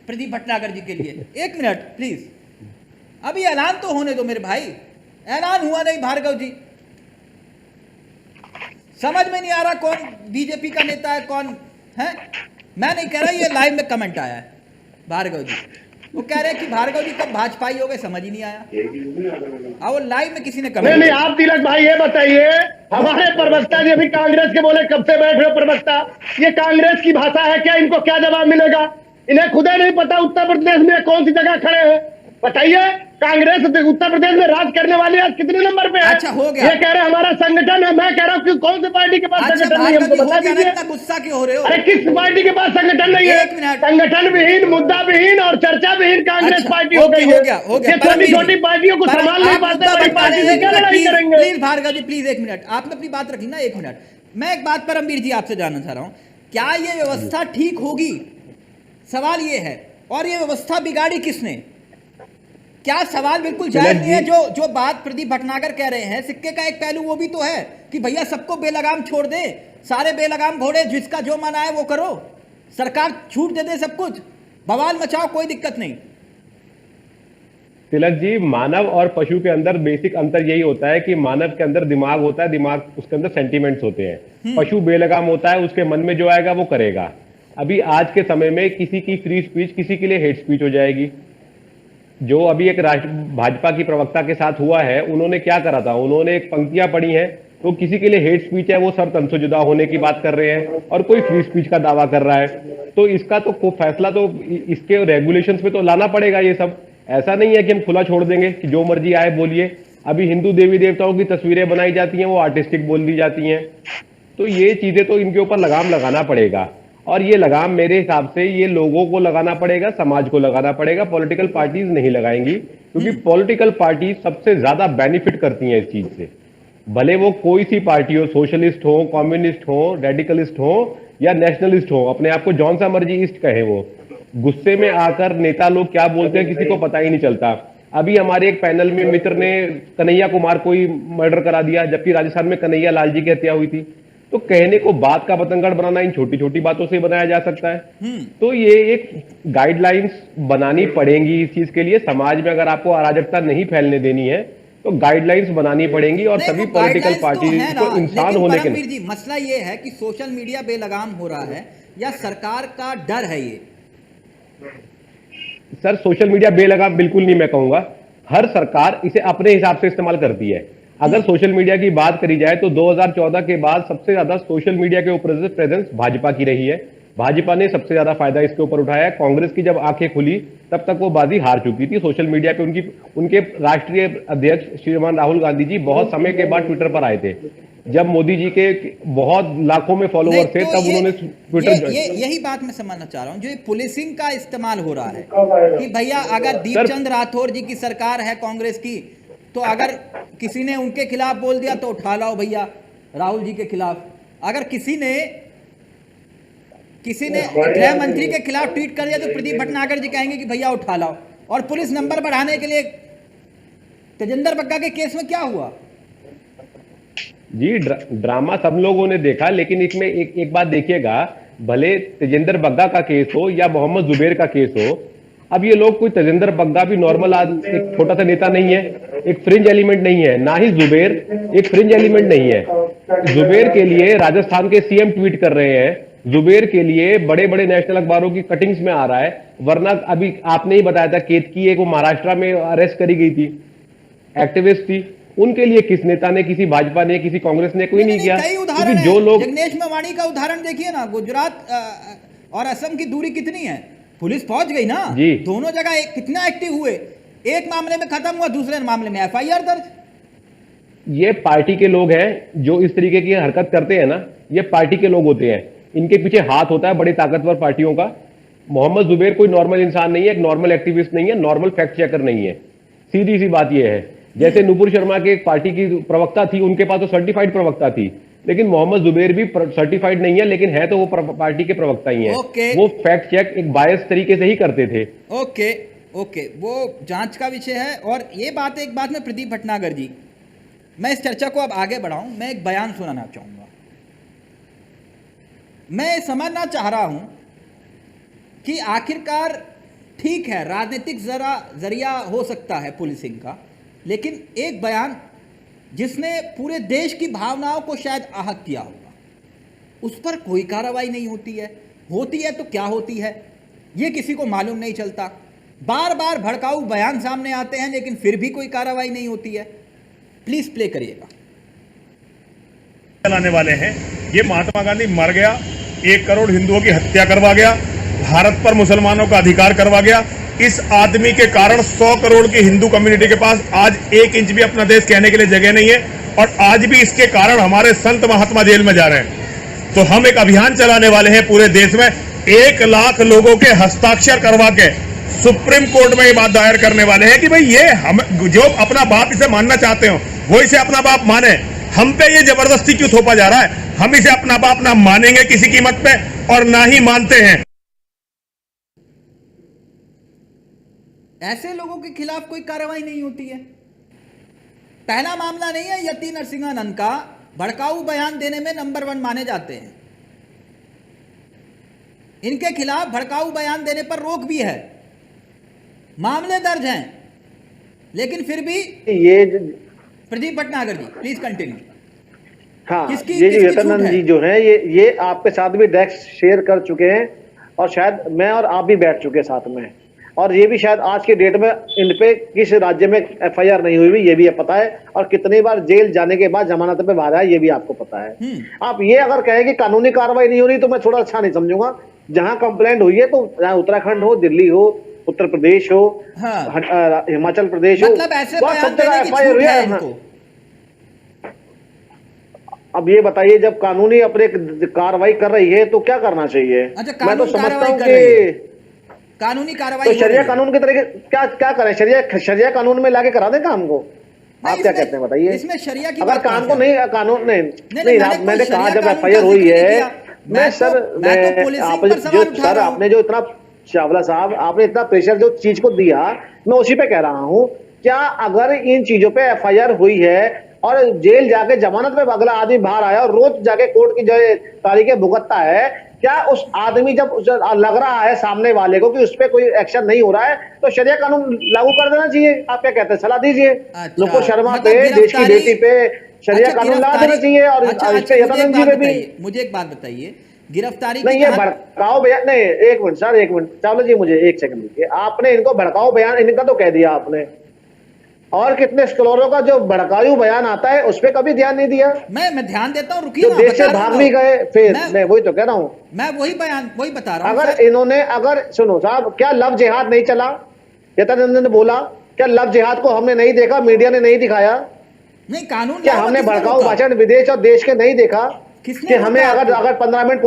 प्रदीप भटनागर जी के लिए। एक मिनट प्लीज, अभी ऐलान तो होने दो मेरे भाई। ऐलान हुआ नहीं भार्गव जी, समझ में नहीं आ रहा कौन बीजेपी का नेता है कौन है। मैं नहीं कह रहा, ये लाइव में कमेंट आया है भार्गव जी, वो कह रहे हैं कि भार्गव जी कब भाजपाई हो गए समझ ही नहीं आया। वो लाइव में किसी ने कमेंट। नहीं, आप तिलक भाई ये बताइए, हमारे प्रवक्ता जी अभी कांग्रेस के बोले कब से बैठ रहे हो प्रवक्ता? ये कांग्रेस की भाषा है क्या? इनको क्या जवाब मिलेगा? इन्हें खुद ही नहीं पता उत्तर प्रदेश में कौन सी जगह खड़े हैं। बताइए, कांग्रेस उत्तर प्रदेश में राज करने वाली आज कितने नंबर पे है? अच्छा हो गया, ये कह रहे हमारा संगठन है। मैं कह रहा हूँ कि कौन सी पार्टी के पास संगठन नहीं है, हमको बता दीजिए। इतना गुस्सा क्यों हो रहे हो? अरे किस पार्टी के पास संगठन नहीं है? संगठन विहीन, मुद्दा विहीन और चर्चा विहीन कांग्रेस पार्टी हो गई है। ये छोटी छोटी पार्टियों को संभाल नहीं पाते, बड़ी पार्टी से क्या लड़ाई करेंगे? प्लीज भार्गव जी प्लीज एक मिनट, आपने अपनी बात रखी ना, एक मिनट। मैं एक बात परमवीर जी आपसे जानना चाह रहा हूं, क्या ये व्यवस्था ठीक होगी? सवाल ये है, और ये व्यवस्था बिगाड़ी किसने? क्या सवाल बिल्कुल जायज नहीं है जो बात प्रदीप भटनागर कह रहे हैं? सिक्के का एक पहलू वो भी तो है कि भैया सबको बेलगाम छोड़ दे, सारे बेलगाम घोड़े, जिसका जो मन आए वो करो, सरकार छूट दे दे, सब कुछ बवाल मचाओ, कोई दिक्कत नहीं। तिलक जी, मानव और पशु के अंदर बेसिक अंतर यही होता है कि मानव के अंदर दिमाग होता है, दिमाग उसके अंदर सेंटीमेंट्स होते हैं। पशु बेलगाम होता है, उसके मन में जो आएगा वो करेगा। अभी आज के समय में किसी की फ्री स्पीच किसी के लिए हेट स्पीच हो जाएगी। जो अभी एक भाजपा की प्रवक्ता के साथ हुआ है, उन्होंने क्या करा था, उन्होंने एक पंक्तियां पढ़ी हैं, तो किसी के लिए हेट स्पीच है, वो सर तन से जुदा होने की बात कर रहे हैं और कोई फ्री स्पीच का दावा कर रहा है। तो इसका तो फैसला तो इसके रेगुलेशंस में तो लाना पड़ेगा। ये सब ऐसा नहीं है कि हम खुला छोड़ देंगे कि जो मर्जी आए बोलिए। अभी हिंदू देवी देवताओं की तस्वीरें बनाई जाती हैं, वो आर्टिस्टिक बोल दी जाती हैं। तो ये चीजें तो इनके ऊपर लगाम लगाना पड़ेगा, और ये लगाम मेरे हिसाब से ये लोगों को लगाना पड़ेगा, समाज को लगाना पड़ेगा। पॉलिटिकल पार्टीज नहीं लगाएंगी, क्योंकि पॉलिटिकल पार्टी सबसे ज्यादा बेनिफिट करती हैं इस चीज से। भले वो कोई सी पार्टी हो, सोशलिस्ट हो, कम्युनिस्ट हो, रेडिकलिस्ट हो या नेशनलिस्ट हो, अपने आप को जौन सा मर्जी ईस्ट कहे, वो गुस्से में आकर नेता लोग क्या बोलते हैं किसी को पता ही नहीं चलता। अभी हमारे एक पैनल में मित्र ने कन्हैया कुमार को ही मर्डर करा दिया, जबकि राजस्थान में कन्हैया लाल जी की हत्या हुई थी। तो कहने को बात का बतंगड़ बनाना इन छोटी छोटी बातों से बनाया जा सकता है। तो ये एक गाइडलाइंस बनानी पड़ेंगी इस चीज के लिए। समाज में अगर आपको अराजकता नहीं फैलने देनी है तो गाइडलाइंस बनानी पड़ेंगी, और सभी पॉलिटिकल पार्टी को इंसान होने के परमवीर जी, मसला ये है कि सोशल मीडिया बेलगाम हो रहा है या सरकार का डर है ये? सर, सोशल मीडिया बेलगाम बिल्कुल नहीं मैं कहूंगा। हर सरकार इसे अपने हिसाब से इस्तेमाल करती है। अगर सोशल मीडिया की बात करी जाए तो 2014 के बाद सबसे ज्यादा सोशल मीडिया के ऊपर प्रेजेंस भाजपा की रही है। भाजपा ने सबसे ज्यादा फायदा इसके ऊपर उठाया है। कांग्रेस की जब आंखें खुली तब तक वो बाजी हार चुकी थी। सोशल मीडिया पे उनके राष्ट्रीय अध्यक्ष श्रीमान राहुल गांधी जी बहुत समय के बाद ट्विटर पर आए थे। जब मोदी जी के बहुत लाखों में फॉलोअर थे, तब उन्होंने ट्विटर यही बात मैं समझना चाह रहा हूं, जो ये पुलिसिंग का इस्तेमाल हो रहा है कि भैया अगर दीपचंद राठौर जी की सरकार है कांग्रेस की, तो अगर किसी ने उनके खिलाफ बोल दिया तो उठा लाओ भैया राहुल जी के खिलाफ। अगर किसी ने गृह मंत्री के खिलाफ ट्वीट कर दिया तो प्रदीप भटनागर जी कहेंगे कि भैया उठा लाओ। और पुलिस नंबर बढ़ाने के लिए तेजेंद्र बग्गा के केस में क्या हुआ जी, ड्रामा सब लोगों ने देखा, लेकिन इसमें एक बात देखिएगा, भले तेजेंद्र बग्गा का केस हो या मोहम्मद जुबैर का केस हो, अब ये लोग कोई तेजेंद्र बग्गा भी नॉर्मल एक छोटा सा नेता नहीं है, एक फ्रिंज एलिमेंट नहीं है, ना ही जुबैर एक फ्रिंज एलिमेंट नहीं है। जुबैर के लिए राजस्थान के सीएम ट्वीट कर रहे हैं, जुबैर के लिए बड़े बड़े नेशनल अखबारों की कटिंग्स में आ रहा है। वरना अभी आपने ही बताया था केतकी एक वो महाराष्ट्र में अरेस्ट करी गई थी, एक्टिविस्ट थी, उनके लिए किस नेता ने, किसी भाजपा ने, किसी कांग्रेस ने कोई नहीं किया। क्योंकि जो लोग जगनेश मेवाणी का उदाहरण देखिए ना, गुजरात और असम की दूरी कितनी है, पुलिस पहुंच गई ना जी, दोनों जगह कितना एक्टिव हुए, एक मामले में खत्म हुआ, दूसरे मामले में एफआईआर दर्ज। ये पार्टी के लोग हैं जो इस तरीके की हरकत करते हैं ना, ये पार्टी के लोग होते हैं, इनके पीछे हाथ होता है बड़ी ताकतवर पार्टियों का। मोहम्मद जुबैर कोई नॉर्मल इंसान नहीं है, एक नॉर्मल एक्टिविस्ट नहीं है, नॉर्मल फैक्ट चेकर नहीं है। सीधी सी बात यह है। जैसे नुपुर शर्मा के एक पार्टी की प्रवक्ता थी, उनके पास तो सर्टिफाइड प्रवक्ता थी, लेकिन मोहम्मद जुबैर भी सर्टिफाइड नहीं है, लेकिन है तो वो पार्टी के प्रवक्ता ही है। वो फैक्ट चेक एक बायस तरीके से ही करते थे। ओके, वो जांच का विषय है। और ये बात एक बात में प्रदीप भटनागर जी, मैं इस चर्चा को अब आगे बढ़ाऊं, मैं एक बयान सुनाना चाहूंगा। मैं समझना चाह रहा हूं कि आखिरकार ठीक है राजनीतिक जरिया हो सकता है पुलिसिंग का, लेकिन एक बयान जिसने पूरे देश की भावनाओं को शायद आहत किया होगा, उस पर कोई कार्रवाई नहीं होती है तो क्या होती है ये किसी को मालूम नहीं चलता। बार बार भड़काऊ बयान सामने आते हैं लेकिन फिर भी कोई कार्रवाई नहीं होती है। प्लीज प्ले करिएगा। चलाने वाले हैं, ये महात्मा गांधी मर गया, 1 करोड़ हिंदुओं की हत्या करवा गया, भारत पर मुसलमानों का अधिकार करवा गया। इस आदमी के कारण 100 करोड़ की हिंदू कम्युनिटी के पास आज 1 इंच भी अपना देश कहने के लिए जगह नहीं है, और आज भी इसके कारण हमारे संत महात्मा जेल में जा रहे हैं। तो हम एक अभियान चलाने वाले हैं पूरे देश में, 1 लाख लोगों के हस्ताक्षर करवा के सुप्रीम कोर्ट में ये बात दायर करने वाले हैं कि भाई ये हम जो अपना बाप इसे मानना चाहते हो वो इसे अपना बाप माने। हम पे ये जबरदस्ती क्यों थोपा जा रहा है? हम इसे अपना बाप ना मानेंगे किसी कीमत पे, और ना ही मानते हैं। ऐसे लोगों के खिलाफ कोई कार्रवाई नहीं होती है। पहला मामला नहीं है यति नरसिंहानंद का, भड़काऊ बयान देने में नंबर 1 माने जाते हैं। इनके खिलाफ भड़काऊ बयान देने पर रोक भी है, मामले दर्ज हैं, लेकिन फिर भी ये प्रदीप भटनागर जी प्लीज कंटिन्यू। हाँ, ये जो यतनानंद जी जो हैं ये आपके साथ भी डेस्क शेयर कर चुके हैं और शायद मैं और आप भी बैठ चुके साथ में, और ये भी शायद आज के डेट में इन पे किस राज्य में एफआईआर नहीं हुई ये भी पता है, और कितनी बार जेल जाने के बाद जमानत पे बाहर आया ये भी आपको पता है। आप ये अगर कहें कि कानूनी कार्रवाई नहीं हो रही तो मैं थोड़ा अच्छा नहीं समझूंगा। जहां कंप्लेंट हुई है तो चाहे उत्तराखंड हो, दिल्ली हो, उत्तर प्रदेश हो, हिमाचल प्रदेश हो, मतलब ऐसे बहुत बयान सब जगह देने की एफआईआर छूट हुई है है। इनको। अब ये बताइए, जब कानूनी अपने कार्रवाई कर रही है तो क्या करना चाहिए? अच्छा, मैं तो कानून समझता कार्रवाई हूँ कर रही है। कि कानूनी कार्रवाई तो हो शरिया रही है। कानून के तरीके क्या क्या करें? शरिया कानून में लाके करा दें काम को? आप क्या इसमें- कहते हैं बताइए? इसमें शरिया की अगर बात काम कहाँ को से? नहीं कानून नहीं मैंने कहा शरिया जब कानून एफआईआर का हुई जिक्र नहीं है, किया। मैं सर मैं तो पुलिसिंग पर सवाल उठा सर रहा हूं। आपने जो इतना चावला साहब आपने इतना प्रेशर जो चीज को दिया, मैं उसी पे कह रहा हूं, क्या अगर इन चीजों पे एफआईआर हुई है और जेल जाके जमानत पे अगला आदमी बाहर आया और रोज जाके कोर्ट की जो तारीखें भुगतता है, क्या उस आदमी जब लग रहा है सामने वाले को कि उस पर कोई एक्शन नहीं हो रहा है तो शरिया कानून लागू कर देना चाहिए? आप क्या कहते हैं, सलाह दीजिए। अच्छा, नुपुर शर्मा मतलब पे, देश की गिरफ्तारी- बेटी पे शरिया अच्छा, कानून लगा देना गिरफ्तारी- चाहिए, और अच्छा, इस पे यथानंद जी पे भी। मुझे एक बात बताइए, गिरफ्तारी नहीं, की ये कहा- भड़काओ बयान नहीं। एक मिनट सर, एक मिनट चावला जी, मुझे एक सेकंड दीजिए। आपने इनको भड़काओ बयान इनका तो कह दिया आपने, और कितने स्कॉलरों का जो भड़काऊ बयान आता है उस पर कभी ध्यान नहीं दिया। मैं ध्यान देता हूं, रुकिए जो ना, देश से बता रहा भाग हूं। भी गए, फिर मैं- मैं वही तो कह रहा हूं। मैं वही बता रहा हूं अगर सर। इन्होंने, अगर सुनो साहब, क्या लव जिहाद नहीं चला? यथानंद ने बोला, क्या लव जिहाद को हमने नहीं देखा, मीडिया ने नहीं दिखाया? नहीं, कानून क्या लाओ, हमने किसने भड़काऊ रोका? भाषण विदेश और देश के नहीं देखा किसने कि हमें रोका अगर आपको? 15 मिनट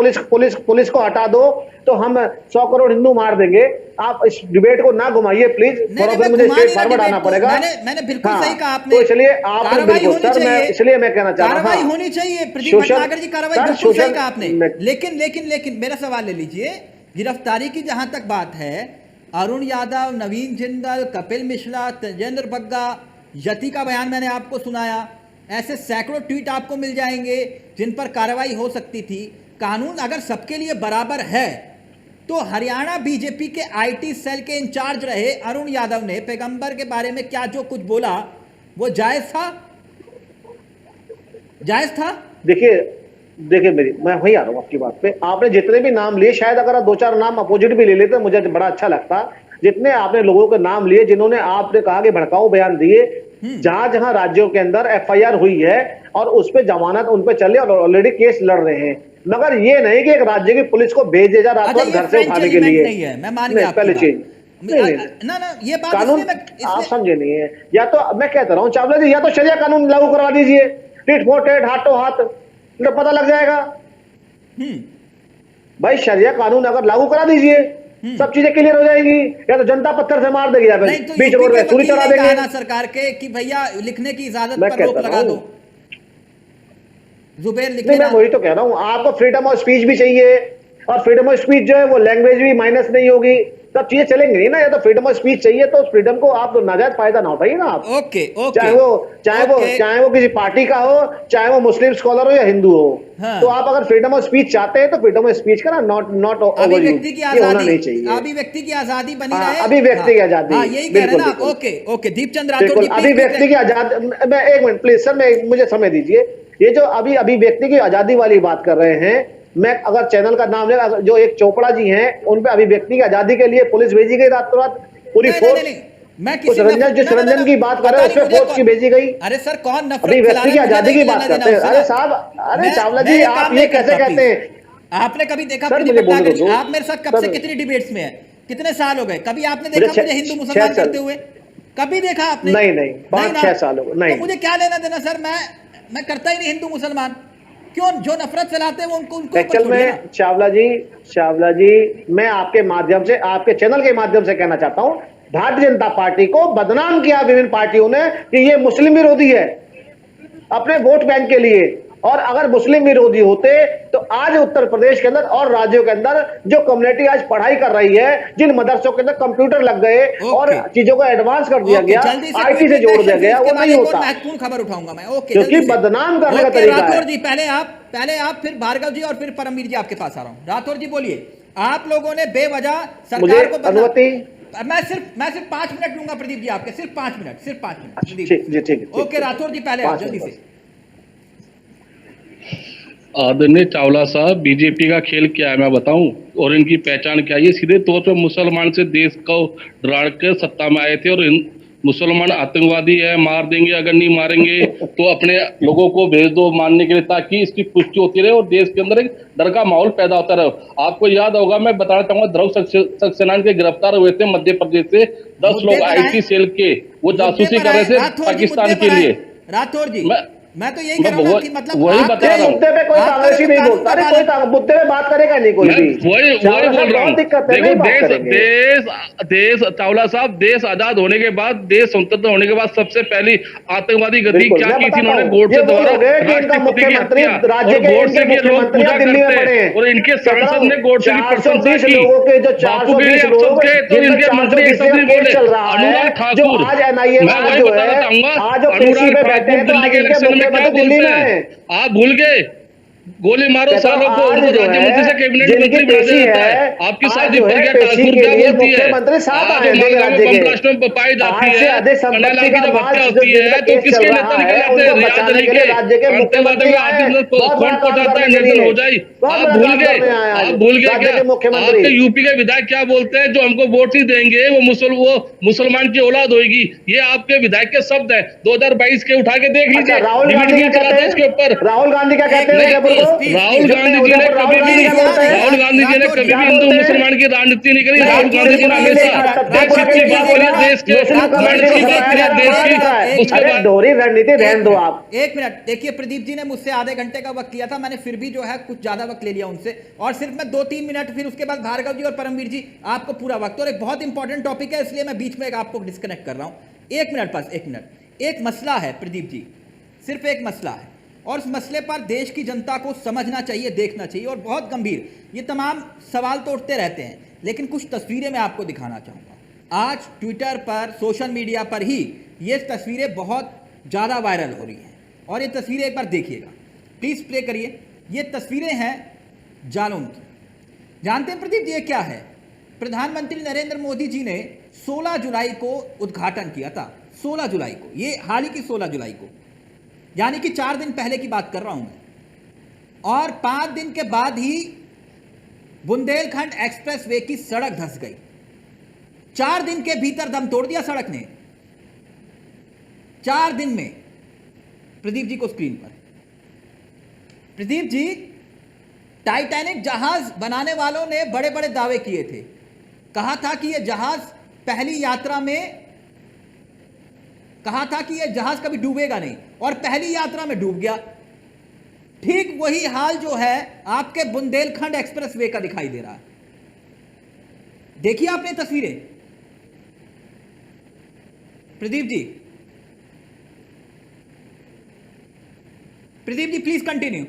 पुलिस को हटा दो तो हम 100 करोड़ हिंदू मार देंगे? आप इस डिबेट को ना घुमाइए प्लीज, नहीं, थोड़ा मैं फिर मुझे घुमा स्ट्रेट नहीं रहा फॉरवर्ड आना डिबेट को। पड़ेगा। मैंने बिल्कुल सही कहा आपने। तो इसलिए आपने कार्रवाई बिल्कुल होनी सर, मैं चाहिए। इसलिए मैं कहना चाह रहा हूं, कार्रवाई हाँ। होनी चाहिए। प्रदीप सोशल- भटनागर जी, कार्रवाई सर, बिल्कुल सही सोशल- कहा आपने। मैं- लेकिन मेरा सवाल ले लीजिए, गिरफ्तारी की जहां तक बात है, अरुण यादव, नवीन जिंदल, कपिल मिश्रा, तेजेंद्र बग्गा, यति का बयान मैंने आपको सुनाया, ऐसे सैकड़ों ट्वीट आपको मिल जाएंगे जिन पर कार्रवाई हो सकती थी। कानून अगर सबके लिए बराबर है तो हरियाणा बीजेपी के आईटी सेल के इंचार्ज रहे अरुण यादव ने पैगंबर के बारे में क्या जो कुछ बोला वो जायज था? जायज था? देखिए मैं वही आ रहा हूँ आपकी बात पे। आपने जितने भी नाम लिए, शायद अगर आप 2-4 नाम अपोजिट भी ले लेते मुझे बड़ा अच्छा लगता। जितने आपने लोगों के नाम लिए जिन्होंने आपने कहा कि भड़काऊ बयान दिए, जहां जहां राज्यों के अंदर एफआईआर हुई है और उस पे जमानत उन पे चले और ऑलरेडी केस लड़ रहे हैं, मगर ये नहीं कि एक राज्य की पुलिस को भेज दे जा रात अच्छा, रात ये घर से फ्रेंच उठाने के एलिमेंट लिए। नहीं है, मैं मान नहीं, गया आपकी पहले बात। चीज नहीं, ना ये बात कानून इसलिए आप समझे नहीं है। या तो मैं कहता रहा हूँ चावला जी, या तो शरिया कानून लागू करवा दीजिए, टिट फॉर टेट, हाथों हाथ, तो पता लग जाएगा। भाई शरिया कानून अगर लागू करा दीजिए, सब चीजें क्लियर हो जाएगी। या तो जनता पत्थर से मार देगी, या नहीं फिर तो बीच यूपी रोड के में छुरी वकील चढ़ा ने कहा देंगे। ना सरकार के कि भैया लिखने की इजाजत मैं पर रोक कहता लगा हूं। दो, जुबेर लिखे नहीं, मैं ना। वही तो कह रहा हूँ, आपको फ्रीडम ऑफ स्पीच भी चाहिए, और फ्रीडम ऑफ स्पीच जो है वो लैंग्वेज भी माइनस नहीं होगी, सब चीजें चलेंगी नहीं ना। या तो फ्रीडम ऑफ स्पीच चाहिए तो उस फ्रीडम को आप तो नाजायज फायदा ना उठाइए ना आप। ओके ओके, चाहे वो किसी पार्टी का हो, चाहे वो मुस्लिम स्कॉलर हो या हिंदू हो, हाँ। तो आप अगर फ्रीडम ऑफ स्पीच चाहते हैं तो फ्रीडम ऑफ स्पीच का ना नॉट अभिव्यक्ति की होना आजादी, नहीं चाहिए। अभिव्यक्ति की आजादी बनी हाँ, रहे। अभिव्यक्ति की आजादी, हाँ, यही कह रहे हैं ना। बिल्कुल, ओके ओके, दीपचंद राठौर बिल्कुल जी, please, अभिव्यक्ति की आजादी। मैं एक मिनट प्लीज सर, मैं मुझे समय दीजिए। ये जो अभी अभिव्यक्ति की आजादी वाली बात कर रहे हैं, मैं अगर चैनल का नाम ले, जो एक चोपड़ा जी हैं, उन पे अभिव्यक्ति की आजादी के लिए पुलिस भेजी गई रातों रात, पूरी फोर्स। मैं कुछ किसी रंजन जिस रंजन की बात कर रहे हैं उस पर फोर्स की भेजी गई। अरे सर, कौन नफरत अभिव्यक्ति की फैला रहा है, आजादी मुझे की नहीं बात लेना करते हैं। देना अरे उससे। साहब, अरे मैं- चावला मैं जी, ये आप काम ये नहीं कैसे करता, कहते हैं? please। आपने कभी देखा सर, प्रदीप मुझे बोलने भटनागर जी, दो। आप मेरे साथ कब से सर, कितनी डिबेट्स में है, कितने साल हो गए? कभी आपने देखा मुझे मुझे हिंदू 6 मुसलमान साल। करते हुए? कभी देखा आपने? नहीं, 5-6 ना। साल हो गए, नहीं। तो मुझे क्या लेना देना सर, मैं करता ही नहीं हिंदू मुसलमान। क्यों? जो नफरत फैलाते हैं वो उनको एक्चुअल छोड़िए ना। में चावला जी, मैं आपके माध्यम से, आपके चैनल के माध्यम से कहना चाहता हूं, भारतीय जनता पार्टी को बदनाम किया विभिन्न पार्टियों ने कि ये मुस्लिम विरोधी है अपने वोट बैंक के लिए। और अगर मुस्लिम विरोधी होते तो आज उत्तर प्रदेश के अंदर और राज्यों के अंदर जो कम्युनिटी आज पढ़ाई कर रही है, जिन मदरसों के अंदर कंप्यूटर लग गए और चीजों को एडवांस कर दिया गया, आईटी से जोड़ दिया गया, वो नहीं होता। महत्वपूर्ण खबर उठाऊंगा मैं। ओके, क्योंकि जल्दी से। बदनाम करने का ओके, तरीका राठौर है। जी, पहले आप फिर भार्गव जी और फिर परमवीर जी आपके पास आ रहा हूं। राठौर जी बोलिए, आप लोगों ने बेवजह मुझे सरकार को अनुमति। मैं सिर्फ 5 मिनट लूंगा प्रदीप जी आपके, सिर्फ 5 मिनट, सिर्फ 5 मिनट प्रदीप ठीक जी, ठीक। ओके राठौर जी, पहले आप 5 जल्दी मिनट। से। आदरणीय चावला साहब, बीजेपी का खेल क्या है मैं बताऊं? और इनकी पहचान क्या है। ये सीधे तौर पर मुसलमान से देश को डरा कर सत्ता में आए थे और मुसलमान आतंकवादी है, मार देंगे, अगर नहीं मारेंगे तो अपने लोगों को भेज दो मारने के लिए, ताकि इसकी पुष्टि होती रहे और देश के अंदर एक डर का माहौल पैदा होता रहे। आपको याद होगा, मैं बताना चाहूंगा, ध्रुव सक्सेना के गिरफ्तार हुए थे मध्य प्रदेश से 10 लोग आईटी सेल के, वो जासूसी कर रहे थे पाकिस्तान के लिए। राठौर जी, मैं तो यही कह रहा हूँ कि मतलब वही बता रहा हूँ, मुद्दे पे कोई कांग्रेसी नहीं बोलता, अरे कोई मुद्दे पे बात करेगा नहीं कोई भी। वही बोल रहा हूँ। देखो देश चावला साहब, देश आजाद होने के बाद, देश स्वतंत्र होने के बाद सबसे पहली आतंकवादी गति क्या की थी इन्होंने? गोडसे द्वारा राष्ट्रपति की हत्या, और गोडसे के लोग पूजा करते हैं और इनके सांसद ने गोडसे की प्रशंसा की। बापू के लिए आप सब थे तो इनके मंत्री एक शब्द नहीं बोले। अनुराग ठाकुर, मैं वही बताना चाहूंगा, अनुराग ठाकुर दिल्ली के इलेक्शन में क्या बोलते हैं? आप भूल गए, गोली मारो सालों को, उनको राज्यमंत्री से कैबिनेट मंत्री बना दिया जाता है। आपकी शादी पर क्या ठाकुर क्या बोलती है? आज मालगांव में बम ब्लास्ट में पाई जाती है, कन्हैयालाल की जब हत्या होती है तो किसके नेता निकल आते हैं? रियाज अली के। आतंकवादी में आप कौन पहुंचाता है निर्धन हो जाए? आप भूल गए, आप भूल गए क्या? आपके यूपी के विधायक क्या बोलते हैं? जो हमको वोट ही देंगे वो मुसलमान की औलाद होगी। ये आपके विधायक के शब्द है। 2022 के उठा के देख लीजिए, राहुल गांधी क्या कहते हैं इसके ऊपर? राहुल गांधी क्या कहते हैं? राहुल गांधी जी ने कभी भी हिंदू मुसलमान की राजनीति नहीं करी। राहुल गांधी जी ने हमेशा देश हित की बात करी, देश के कमांड की बात करी, देश की। उसके बाद दोहरी रणनीति रहने दो आप। एक मिनट देखिए, प्रदीप जी ने मुझसे आधे घंटे का वक्त लिया था, मैंने फिर भी जो है कुछ ज्यादा वक्त ले लिया उनसे, और सिर्फ मैं 2-3 मिनट, फिर उसके बाद भार्गव जी और परमवीर जी आपको पूरा वक्त, और एक बहुत इंपॉर्टेंट टॉपिक है इसलिए मैं बीच में एक आपको डिस्कनेक्ट कर रहा हूं। 1 मिनट, बस 1 मिनट। एक मसला है प्रदीप जी, सिर्फ एक मसला है, और उस मसले पर देश की जनता को समझना चाहिए, देखना चाहिए, और बहुत गंभीर। ये तमाम सवाल तो उठते रहते हैं, लेकिन कुछ तस्वीरें मैं आपको दिखाना चाहूँगा। आज ट्विटर पर, सोशल मीडिया पर ही ये तस्वीरें बहुत ज़्यादा वायरल हो रही हैं, और ये तस्वीरें एक बार देखिएगा, प्लीज़ प्ले करिए। ये तस्वीरें हैं जालौन की। जानते हैं प्रदीप जी ये क्या है? प्रधानमंत्री नरेंद्र मोदी जी ने 16 जुलाई को उद्घाटन किया था, 16 जुलाई को, ये हाल ही की 16 जुलाई को, यानी कि 4 दिन पहले की बात कर रहा हूं मैं, और 5 दिन के बाद ही बुंदेलखंड एक्सप्रेसवे की सड़क धंस गई। 4 दिन के भीतर दम तोड़ दिया सड़क ने, 4 दिन में। प्रदीप जी को स्क्रीन पर। प्रदीप जी, टाइटैनिक जहाज बनाने वालों ने बड़े बड़े दावे किए थे, कहा था कि यह जहाज पहली यात्रा में, कहा था कि यह जहाज कभी डूबेगा नहीं, और पहली यात्रा में डूब गया। ठीक वही हाल जो है आपके बुंदेलखंड एक्सप्रेसवे का दिखाई दे रहा है। देखिए आपने तस्वीरें प्रदीप जी। Pradeep ji please continue.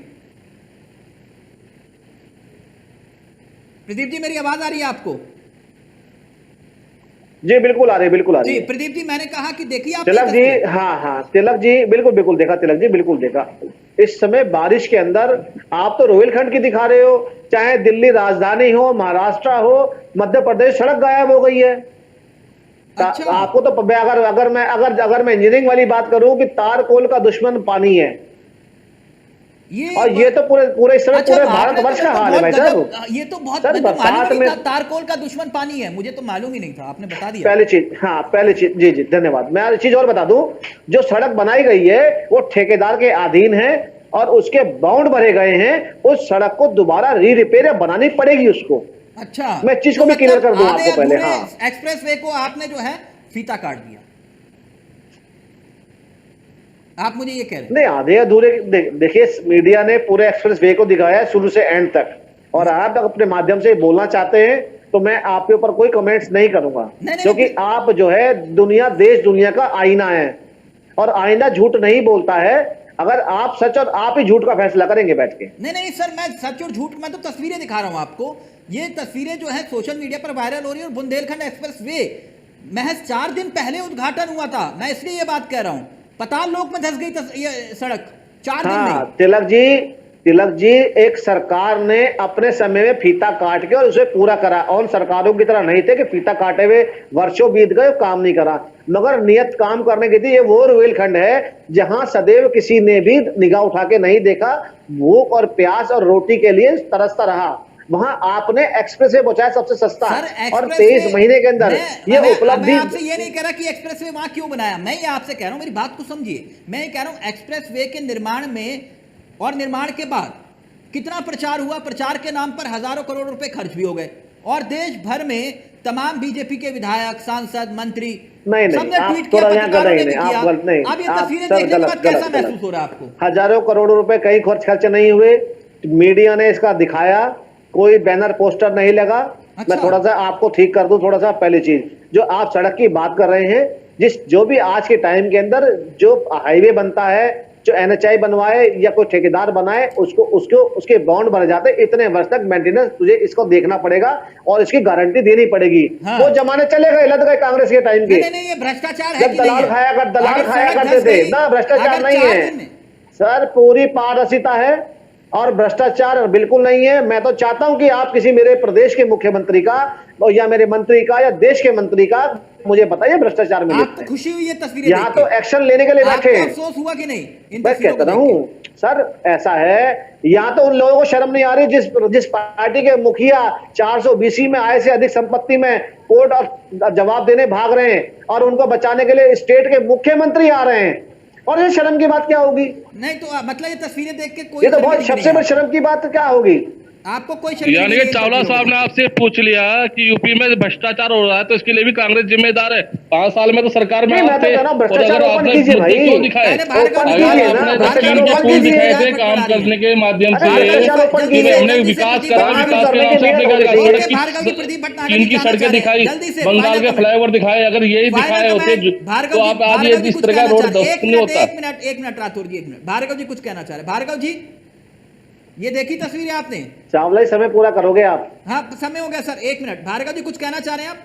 प्रदीप जी मेरी आवाज आ रही है आपको? जी बिल्कुल आ रही है, बिल्कुल आ रही है। जी प्रदीप जी, मैंने कहा कि देखिए आप तिलक जी, हाँ तिलक जी, बिल्कुल बिल्कुल देखा तिलक जी, बिल्कुल देखा। इस समय बारिश के अंदर आप तो रोहिलखंड की दिखा रहे हो, चाहे दिल्ली राजधानी हो, महाराष्ट्र हो, मध्य प्रदेश, सड़क गायब हो गई है। अच्छा। आपको तो अगर मैं इंजीनियरिंग वाली बात करूं कि तारकोल का दुश्मन पानी है, और ये तो पूरे इस समय पूरे भारतवर्ष का हाल है भाई साहब। ये तो बहुत बरसात में तारकोल का दुश्मन पानी है, मुझे तो मालूम ही नहीं था, आपने बता दिया। पहली चीज, जी जी धन्यवाद। मैं एक चीज और बता दूं, जो सड़क बनाई गई है वो ठेकेदार के अधीन है, और उसके बाउंड भरे गए हैं। उस सड़क को दोबारा रिपेयर बनानी पड़ेगी उसको। अच्छा, मैं चीज को भी क्लियर कर दूं आपको पहले। हाँ, एक्सप्रेसवे को आपने जो है फीता काट दिया, आप मुझे ये कह रहे हैं? नहीं, आधे अधूरे देखिए, मीडिया ने पूरे एक्सप्रेस वे को दिखाया है शुरू से एंड तक, और आप अपने माध्यम से बोलना चाहते हैं तो मैं आपके ऊपर कोई कमेंट्स नहीं करूंगा, क्योंकि आप जो है देश दुनिया का आईना है, और आईना झूठ नहीं बोलता है। अगर आप सच और आप ही झूठ का फैसला करेंगे बैठ के। नहीं सर, मैं सच और झूठ, मैं तो तस्वीरें दिखा रहा हूं आपको। ये तस्वीरें जो है सोशल मीडिया पर वायरल हो रही है, और बुंदेलखंड एक्सप्रेसवे महज 4 दिन पहले उद्घाटन हुआ था, मैं इसलिए ये बात कह रहा हूं। पताल लोक में धंस गई ये सड़क 4 दिन में। तिलक जी, एक सरकार ने अपने समय में फीता काट के और उसे पूरा करा, और सरकारों की तरह नहीं थे कि फीता काटे हुए वर्षों बीत गए, काम नहीं करा, मगर नियत काम करने की थी। ये वो रोहिलखंड है जहां सदैव किसी ने भी निगाह उठा के नहीं देखा, भूख और प्यास और रोटी के लिए तरसता रहा। वहां आपने एक्सप्रेस वे पहुंचाया सबसे सस्ता सर, और एक्सप्रेस 23 वे- महीने के अंदर ये मैं उपलब्धि। आपसे ये नहीं कह रहा कि एक्सप्रेस वे वहां क्यों बनाया, मैं ये आपसे कह रहा हूं, मेरी बात को समझिए। मैं ये कह रहा हूं एक्सप्रेस वे के निर्माण में और निर्माण के बाद कितना प्रचार हुआ, प्रचार के नाम पर हजारों करोड़ रुपए खर्च भी हो गए, और देश भर में तमाम बीजेपी के विधायक, सांसद, मंत्री नहीं, सबने आप ट्वीट किया, थोड़ा यहाँ पत्रकारों ने गलत भी नहीं, किया। आप गलत नहीं, अब ये आप तस्वीरें सर देखने के बाद गलत कैसा गलत महसूस गलत। हो रहा है आपको? हजारों करोड़ रुपए कहीं खर्च नहीं हुए, मीडिया ने इसका दिखाया, कोई बैनर पोस्टर नहीं लगा। अच्छा। मैं थोड़ा सा आपको ठीक कर दूं, थोड़ा सा पहली चीज, जो आप सड़क की बात कर रहे हैं, जो भी आज के टाइम के अंदर जो हाईवे बनता है, जो NHI बनवाए या कोई ठेकेदार बनाए, उसके बॉन्ड बन जाते, इतने वर्ष तक मेंटेनेंस तुझे इसको देखना पड़ेगा और इसकी गारंटी देनी पड़ेगी। हाँ। वो जमाने चले गए, लद गए कांग्रेस के टाइम के, नहीं, ये भ्रष्टाचार है जब कि नहीं दलाल है? दलाल अगर खाया सड़क करते धंस थे गई, ना, भ्रष्टाचार अगर नहीं 4 है दिन में- सर, पूरी पारदर्शिता है और भ्रष्टाचार बिल्कुल नहीं है। मैं तो चाहता हूं कि आप किसी मेरे प्रदेश के मुख्यमंत्री का या मेरे मंत्री का या देश के मंत्री का मुझे बताइए भ्रष्टाचार में आपको खुशी हुई है तस्वीरें यहाँ देख तो के? एक्शन लेने के लिए बैठे आपको हैं। अफसोस हुआ कि नहीं इन मैं तस्वीरों को कहता देख के? हूँ सर, ऐसा है, यहाँ तो उन लोगों को शर्म नहीं आ रही जिस पार्टी के मुखिया 420 में आय से अधिक संपत्ति में कोर्ट और जवाब देने भाग रहे हैं और उनको बचाने के लिए स्टेट के मुख्यमंत्री आ रहे हैं, और ये शर्म की बात क्या होगी? नहीं तो मतलब ये तस्वीरें देख के कोई ये तो बहुत शर्मिंदगी सबसे नहीं बड़ी शर्म की बात क्या होगी? है? आपको कोई यानी शर्मिंदगी कि नहीं चावला तस्वीरों साहब को ने देख आपसे पूछ लिया कि यूपी में भ्रष्टाचार हो रहा है तो इसके लिए भी कांग्रेस जिम्मेदार है। 5 साल में तो सरकार में नहीं, मैं आप तो थे, कह रहा हूं, और भ्रष्टाचार अगर ओपन आपने कीजिए मुद्दे भाई। क्यों दिखाए? पहले भार्गव ओपन जी, अगर कीजिए ना, आपने भ्रष्टाचार चीन के ओपन फूल कीजिए। दिखाए थे बात काम बना रही है। करने के माध्यम अरे से, भ्रष्टाचार ओपन कि कीजिए। हमने जल्दी से विकास प्रदीप करा, भार्गव काम विकास के करने नाम के से लिए आपने क्या लोग कहा? ओके, सड़क भार्गव जी, की प्रदीप भटनागर चीन जी की जानना सड़कें चाह रहे हैं। दिखाई, जल्दी से बंगाल final के comment। फ्लाईओवर दिखाए, अगर यही फाइनल दिखाए होते कमेंट, भार्गव तो जी, आप आज भार्गव ये जी जिस कुछ तरह का कहना रोड चाह रहे हैं। दस्त नहीं होता। एक मिनट राठौर जी, एक मिनट, भार्गव जी कुछ कहना चाह रहे हैं। भार्गव जी, ये देखी तस्वीरें आपने? चावला ही समय पूरा करोगे आप? हाँ, समय हो गया सर, 1 मिनट। भार्गव जी कुछ कहना चाह रहे हैं आप?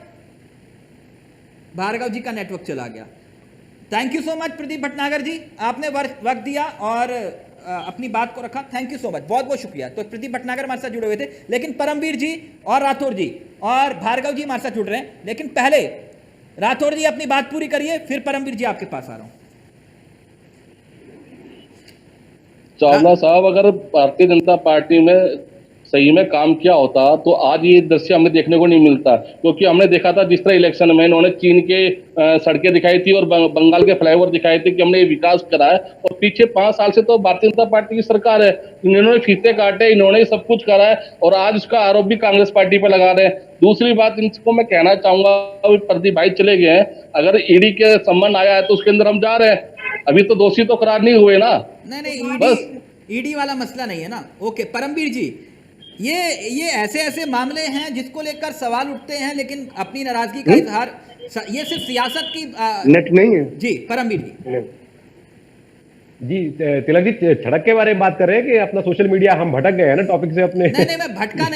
भार्गव जी का नेटवर्क चला गया। Thank you so much Pradeep Bhatnagar ji, आपने वक्त दिया और अपनी बात को रखा। थैंक यू सो मच, बहुत बहुत शुक्रिया। तो प्रदीप भटनागर हमारे साथ जुड़े हुए थे, लेकिन परमवीर जी और राठौर जी और भार्गव जी हमारे साथ जुड़ रहे हैं, लेकिन पहले राठौर जी अपनी बात पूरी करिए, फिर परमवीर जी आपके पास आ रहा हूं। चावला साहब, अगर भारतीय जनता पार्टी में सही में काम किया होता तो आज ये दृश्य हमें देखने को नहीं मिलता, क्योंकि हमने देखा था जिस तरह इलेक्शन में इन्होंने चीन के सड़कें दिखाई थी और बंगाल के फ्लाईओवर दिखाए थे कि हमने ये विकास करा है, और पीछे 5 साल से तो भारतीय जनता पार्टी की सरकार है, इन्होंने फीते काटे, इन्होंने सब कुछ करा है, और आज इसका आरोप भी कांग्रेस पार्टी पर लगा रहे हैं। दूसरी बात इनको मैं कहना चाहूंगा, प्रदीप भाई चले गए हैं, अगर ईडी के सम्मन आया है तो उसके अंदर हम जा रहे हैं, अभी तो दोषी तो करार नहीं हुए ना। नहीं, बस। ईडी वाला मसला नहीं है ना। ओके परमवीर जी, ये ऐसे मामले हैं जिसको लेकर सवाल उठते हैं, लेकिन अपनी नाराजगी का इजहार, ये सिर्फ सियासत की नेट नहीं है जी। परमवीर जी, जी तिलक जी, सड़क के बारे में बात कर रहे हैं कि अपना सोशल मीडिया, हम भटक गए हैं ना टॉपिक से अपने। नहीं, मैं भटका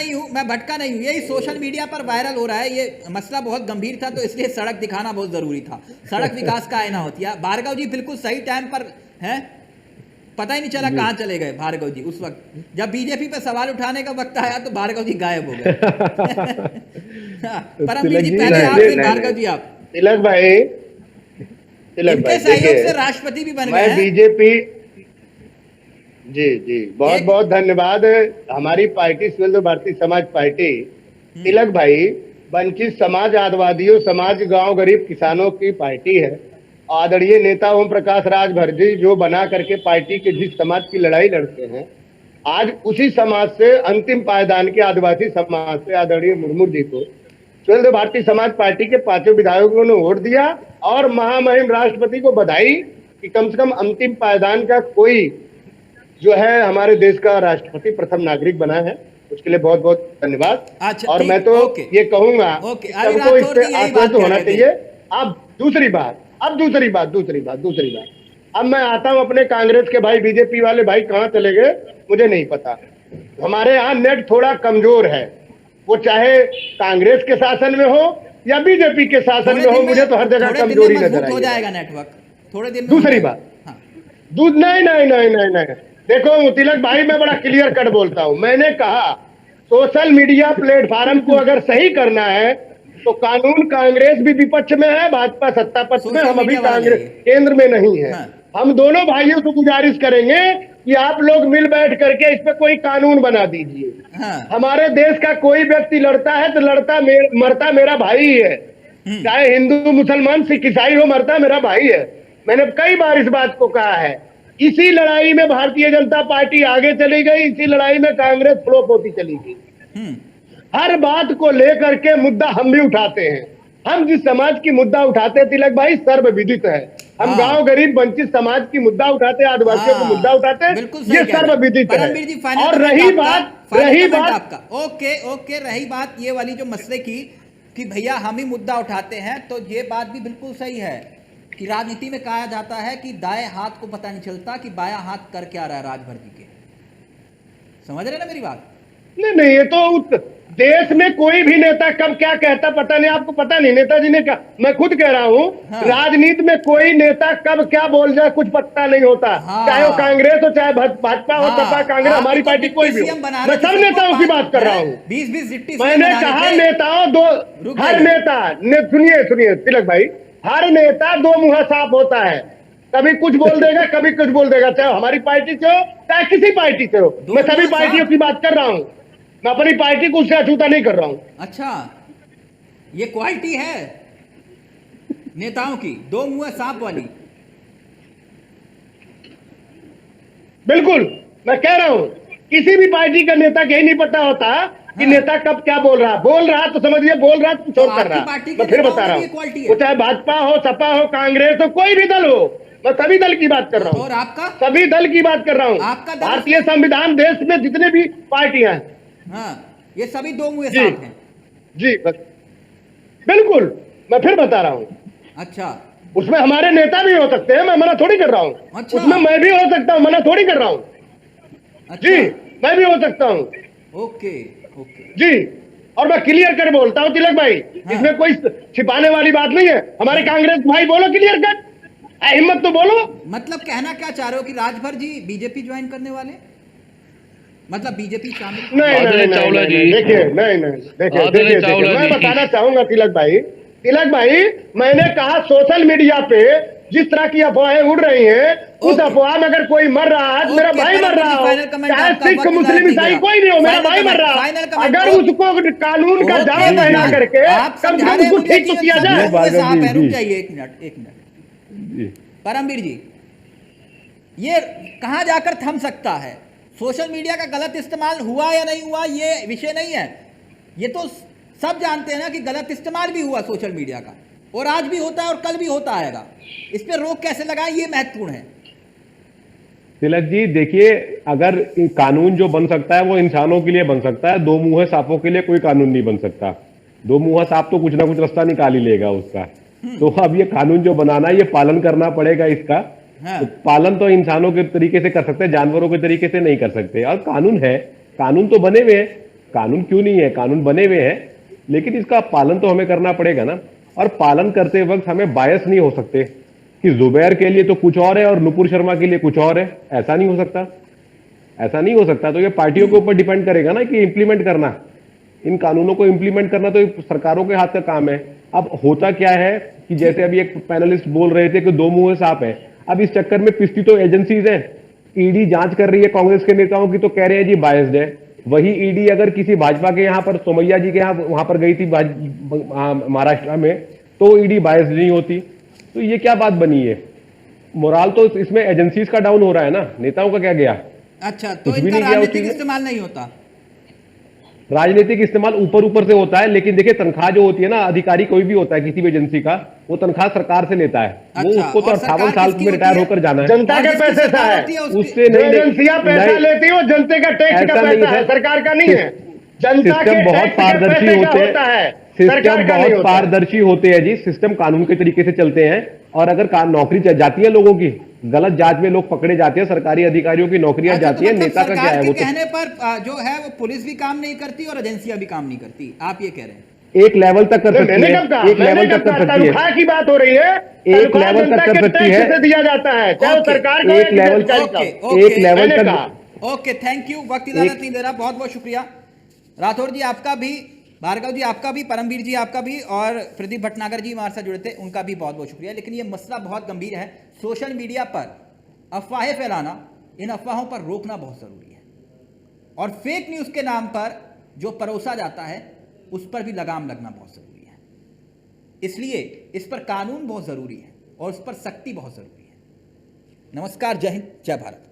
नहीं हूँ, यही सोशल मीडिया पर वायरल हो रहा है। ये मसला बहुत गंभीर था, तो इसलिए सड़क दिखाना बहुत जरूरी था। सड़क विकास का आईना होती है। भार्गव जी बिल्कुल सही टाइम पर हैं, पता ही नहीं चला कहाँ चले गए भार्गव जी। उस वक्त जब बीजेपी पे सवाल उठाने का वक्त आया तो भार्गव जी गायब हो गए। परमवीर जी पहले आप, फिर भार्गव जी आप। तिलक भाई इनके सहयोग से राष्ट्रपति भी बन गए मैं हैं। बीजेपी, जी बहुत बहुत धन्यवाद। हमारी पार्टी सुहेलदेव भारतीय समाज पार्टी, तिलक भाई, वंचित समाज, आदिवासियों समाज, गांव गरीब किसानों की पार्टी है। आदरणीय नेता ओम प्रकाश राजभर जी जो बना करके पार्टी के जिस समाज की लड़ाई लड़ते हैं, आज उसी समाज से, अंतिम पायदान के आदिवासी समाज से आदरणीय मुर्मू जी को सुहेलदेव भारतीय समाज पार्टी के 5 विधायकों ने वोट दिया, और महामहिम राष्ट्रपति को बधाई कि कम से कम अंतिम पायदान का कोई जो है हमारे देश का राष्ट्रपति प्रथम नागरिक बना है, उसके लिए बहुत बहुत धन्यवाद। अच्छा, और ठीक, मैं तो ओके। ये कहूंगा ओके, अभी सबको राठौर इससे जी यही बात आश्वस्त कह होना रहे थे। चाहिए। अब दूसरी बात, अब मैं आता हूं अपने कांग्रेस के भाई, बीजेपी वाले भाई कहां चले गए मुझे नहीं पता। हमारे यहाँ नेट थोड़ा कमजोर है, वो चाहे कांग्रेस के शासन में हो या बीजेपी के शासन में हो, मुझे तो हर जगह कमजोरी नजर आई। हो जाएगा नेटवर्क थोड़े दिन में। दूसरी बात, हाँ। नहीं, देखो तिलक भाई, मैं बड़ा क्लियर कट बोलता हूं। मैंने कहा सोशल मीडिया प्लेटफार्म को अगर सही करना है तो कानून, कांग्रेस भी विपक्ष में है, भाजपा सत्ता पक्ष में, हम अभी कांग्रेस केंद्र में नहीं है। हाँ। हम दोनों भाइयों को गुजारिश करेंगे कि आप लोग मिल बैठ करके इस पे कोई कानून बना दीजिए। हाँ। हमारे देश का कोई व्यक्ति लड़ता है तो मरता मेरा भाई ही है, चाहे हिंदू मुसलमान सिख ईसाई हो, मरता मेरा भाई है। मैंने कई बार इस बात को कहा है। इसी लड़ाई में भारतीय जनता पार्टी आगे चली गई, इसी लड़ाई में कांग्रेस फ्लॉप होती चली गई। हर बात को लेकर के मुद्दा हम भी उठाते हैं। हम जिस समाज की मुद्दा उठाते हैं तिलक भाई सर्वविदित है। हम गांव गरीब वंचित समाज की मुद्दा उठाते हैं, आदिवासियों को मुद्दा उठाते हैं, ये सर्वविदित है। परमवीर जी, फाइनल और कमेंट रही आपका, बात आपका ओके रही बात ये वाली जो मसले की कि भैया हम ही मुद्दा उठाते हैं, तो ये बात भी बिल्कुल सही है कि राजनीति में कहा जाता है कि दाएं हाथ को पता नहीं चलता कि बायां हाथ कर क्या रहा है राजभर जी के। समझ रहे ना मेरी बात? नहीं, ये तो देश में कोई भी नेता कब क्या कहता पता नहीं, आपको पता नहीं। नेताजी ने कहा, मैं खुद कह रहा हूँ, हाँ। राजनीति में कोई नेता कब क्या बोल जाए कुछ पता नहीं होता। हाँ। चाहे वो कांग्रेस हो, चाहे भाजपा हो, सपा, कांग्रेस, हमारी पार्टी कोई भी हो। मैं सब नेताओं की बात कर रहा हूँ। 20-20 डिप्टी मैंने कहा नेताओं हर नेता सुनिए तिलक भाई, हर नेता दो मुंहा साफ होता है। कभी कुछ बोल देगा, कभी कुछ बोल देगा, चाहे हमारी पार्टी से हो चाहे किसी पार्टी से हो। मैं सभी पार्टियों की बात कर रहा हूँ, मैं अपनी पार्टी को उससे अछूता नहीं कर रहा हूँ। अच्छा, ये क्वालिटी है नेताओं की, दो मुंह सांप वाली। बिल्कुल, मैं कह रहा हूँ किसी भी पार्टी का नेता को यही नहीं पता होता कि नेता कब क्या बोल रहा तो समझिए बोल रहा तो छोड़ कर रहा। मैं फिर बता रहा हूँ, वो चाहे भाजपा हो, सपा हो, कांग्रेस हो, कोई भी दल हो, मैं सभी दल की बात कर रहा हूँ। और आपका? सभी दल की बात कर रहा हूँ। आपका दल? भारतीय संविधान, देश में जितने भी पार्टियां हैं, हाँ, ये सभी दो मुंह सांप हैं। जी बिल्कुल, मैं फिर बता रहा हूँ। अच्छा, उसमें हमारे नेता भी हो सकते हैं, मैं मना थोड़ी कर रहा हूँ। अच्छा। उसमें मैं भी हो सकता हूँ, मना थोड़ी कर रहा हूँ। अच्छा। जी, मैं भी हो सकता हूँ। ओके जी, और मैं क्लियर कर बोलता हूँ तिलक भाई, इसमें कोई छिपाने वाली बात नहीं है। हमारे कांग्रेस भाई बोलो क्लियर कट, हिम्मत तो बोलो। मतलब कहना क्या चाह रहे हो कि राजभर जी बीजेपी ज्वाइन करने वाले, मतलब बीजेपी शामिल? नहीं, देखिए मैं बताना चाहूंगा तिलक भाई, मैंने कहा सोशल मीडिया पे जिस तरह की अफवाहें उड़ रही हैं, उस अफवाह में अगर कोई मर रहा है, मेरा भाई मर रहा हो, चाहे सिख मुस्लिम ईसाई कोई भी हो, मेरा भाई मर रहा है, अगर उसको कानून का जाल पहना करके कम से कम उसको ठीक तो किया जाए। रुक जाइए एक मिनट। परमवीर जी, ये कहां जाकर थम सकता है? सोशल मीडिया का गलत इस्तेमाल हुआ या नहीं हुआ ये विषय नहीं है, ये तो सब जानते हैं ना कि गलत इस्तेमाल भी हुआ सोशल मीडिया का, और आज भी होता है और कल भी होता आएगा। इस पे रोक कैसे लगाएं, ये महत्वपूर्ण है। तिलक जी देखिए, अगर कानून जो बन सकता है वो इंसानों के लिए बन सकता है, दो मुंहे सांपों के लिए कोई कानून नहीं बन सकता। दो मुंहा सांप तो कुछ ना कुछ रास्ता निकाल ही लेगा उसका। तो अब ये कानून जो बनाना है ये पालन करना पड़ेगा इसका। हाँ। तो पालन तो इंसानों के तरीके से कर सकते हैं, जानवरों के तरीके से नहीं कर सकते। और कानून है, कानून तो बने हुए हैं, कानून क्यों नहीं है, कानून बने हुए हैं, लेकिन इसका पालन तो हमें करना पड़ेगा ना। और पालन करते वक्त हमें बायस नहीं हो सकते कि जुबैर के लिए तो कुछ और है और नुपुर शर्मा के लिए कुछ और है, ऐसा नहीं हो सकता, ऐसा नहीं हो सकता। तो ये पार्टियों के ऊपर डिपेंड करेगा ना कि इंप्लीमेंट करना, इन कानूनों को इंप्लीमेंट करना तो सरकारों के हाथ का काम है। अब होता क्या है कि जैसे अभी एक पैनलिस्ट बोल रहे थे कि दो मुंह सांप है, अब इस चक्कर में पिसती तो एजेंसीज है। ईडी जांच कर रही है कांग्रेस के नेताओं की, तो कह रहे हैं जी बायस्ड है। वही ईडी अगर किसी भाजपा के यहाँ पर, सोमैया जी के यहाँ वहां पर गई थी महाराष्ट्र में, तो ईडी बायस्ड नहीं होती। तो ये क्या बात बनी है? मोराल तो इसमें एजेंसीज का डाउन हो रहा है ना, नेताओं का क्या गया? अच्छा, तो इनका राजनीतिक इस्तेमाल नहीं होता? राजनीतिक इस्तेमाल ऊपर ऊपर से होता है, लेकिन देखिए तनख्वाह जो होती है ना, अधिकारी कोई भी होता है किसी भी एजेंसी का, वो तनख्वाह सरकार से लेता है। वो उसको तो 58 साल में रिटायर होकर जाना है। जनता के पैसे से है, उससे नहीं, एजेंसियां पैसा लेती है वो जनता का टैक्स का पैसा है, सरकार का नहीं है। जनता के बहुत पारदर्शी होते हैं, सिस्टम बहुत पारदर्शी होते हैं जी, सिस्टम कानून के तरीके से चलते हैं। और अगर नौकरी जाती है लोगों की, गलत जांच में लोग पकड़े जाते हैं, सरकारी अधिकारियों की नौकरियां जाती है, नेता का क्या है? वो कहने पर जो है वो पुलिस भी काम नहीं करती और एजेंसियां भी काम नहीं करती, आप ये कह रहे हैं? एक लेवल तक कर सकती है, एक लेवल तक कर सकती है, तनख्वाह की बात हो रही है, एक लेवल तक कर सकती है, दिया जाता है, चाहे सरकार का एक लेवल तक। Okay, thank you. वक्त इजाजत नहीं दे रहा, बहुत बहुत शुक्रिया। राठौर जी आपका भी, भार्गव जी आपका भी, परमवीर जी आपका भी, और प्रदीप भटनागर जी हमारे साथ जुड़े थे, उनका भी बहुत बहुत शुक्रिया। लेकिन ये मसला बहुत गंभीर है। सोशल मीडिया पर अफवाहें फैलाना इन अफवाहों पर रोकना बहुत ज़रूरी है और फेक न्यूज़ के नाम पर जो परोसा जाता है उस पर भी लगाम लगना बहुत ज़रूरी है। इसलिए इस पर कानून बहुत ज़रूरी है और उस पर सख्ती बहुत ज़रूरी है। नमस्कार, जय हिंद, जय भारत।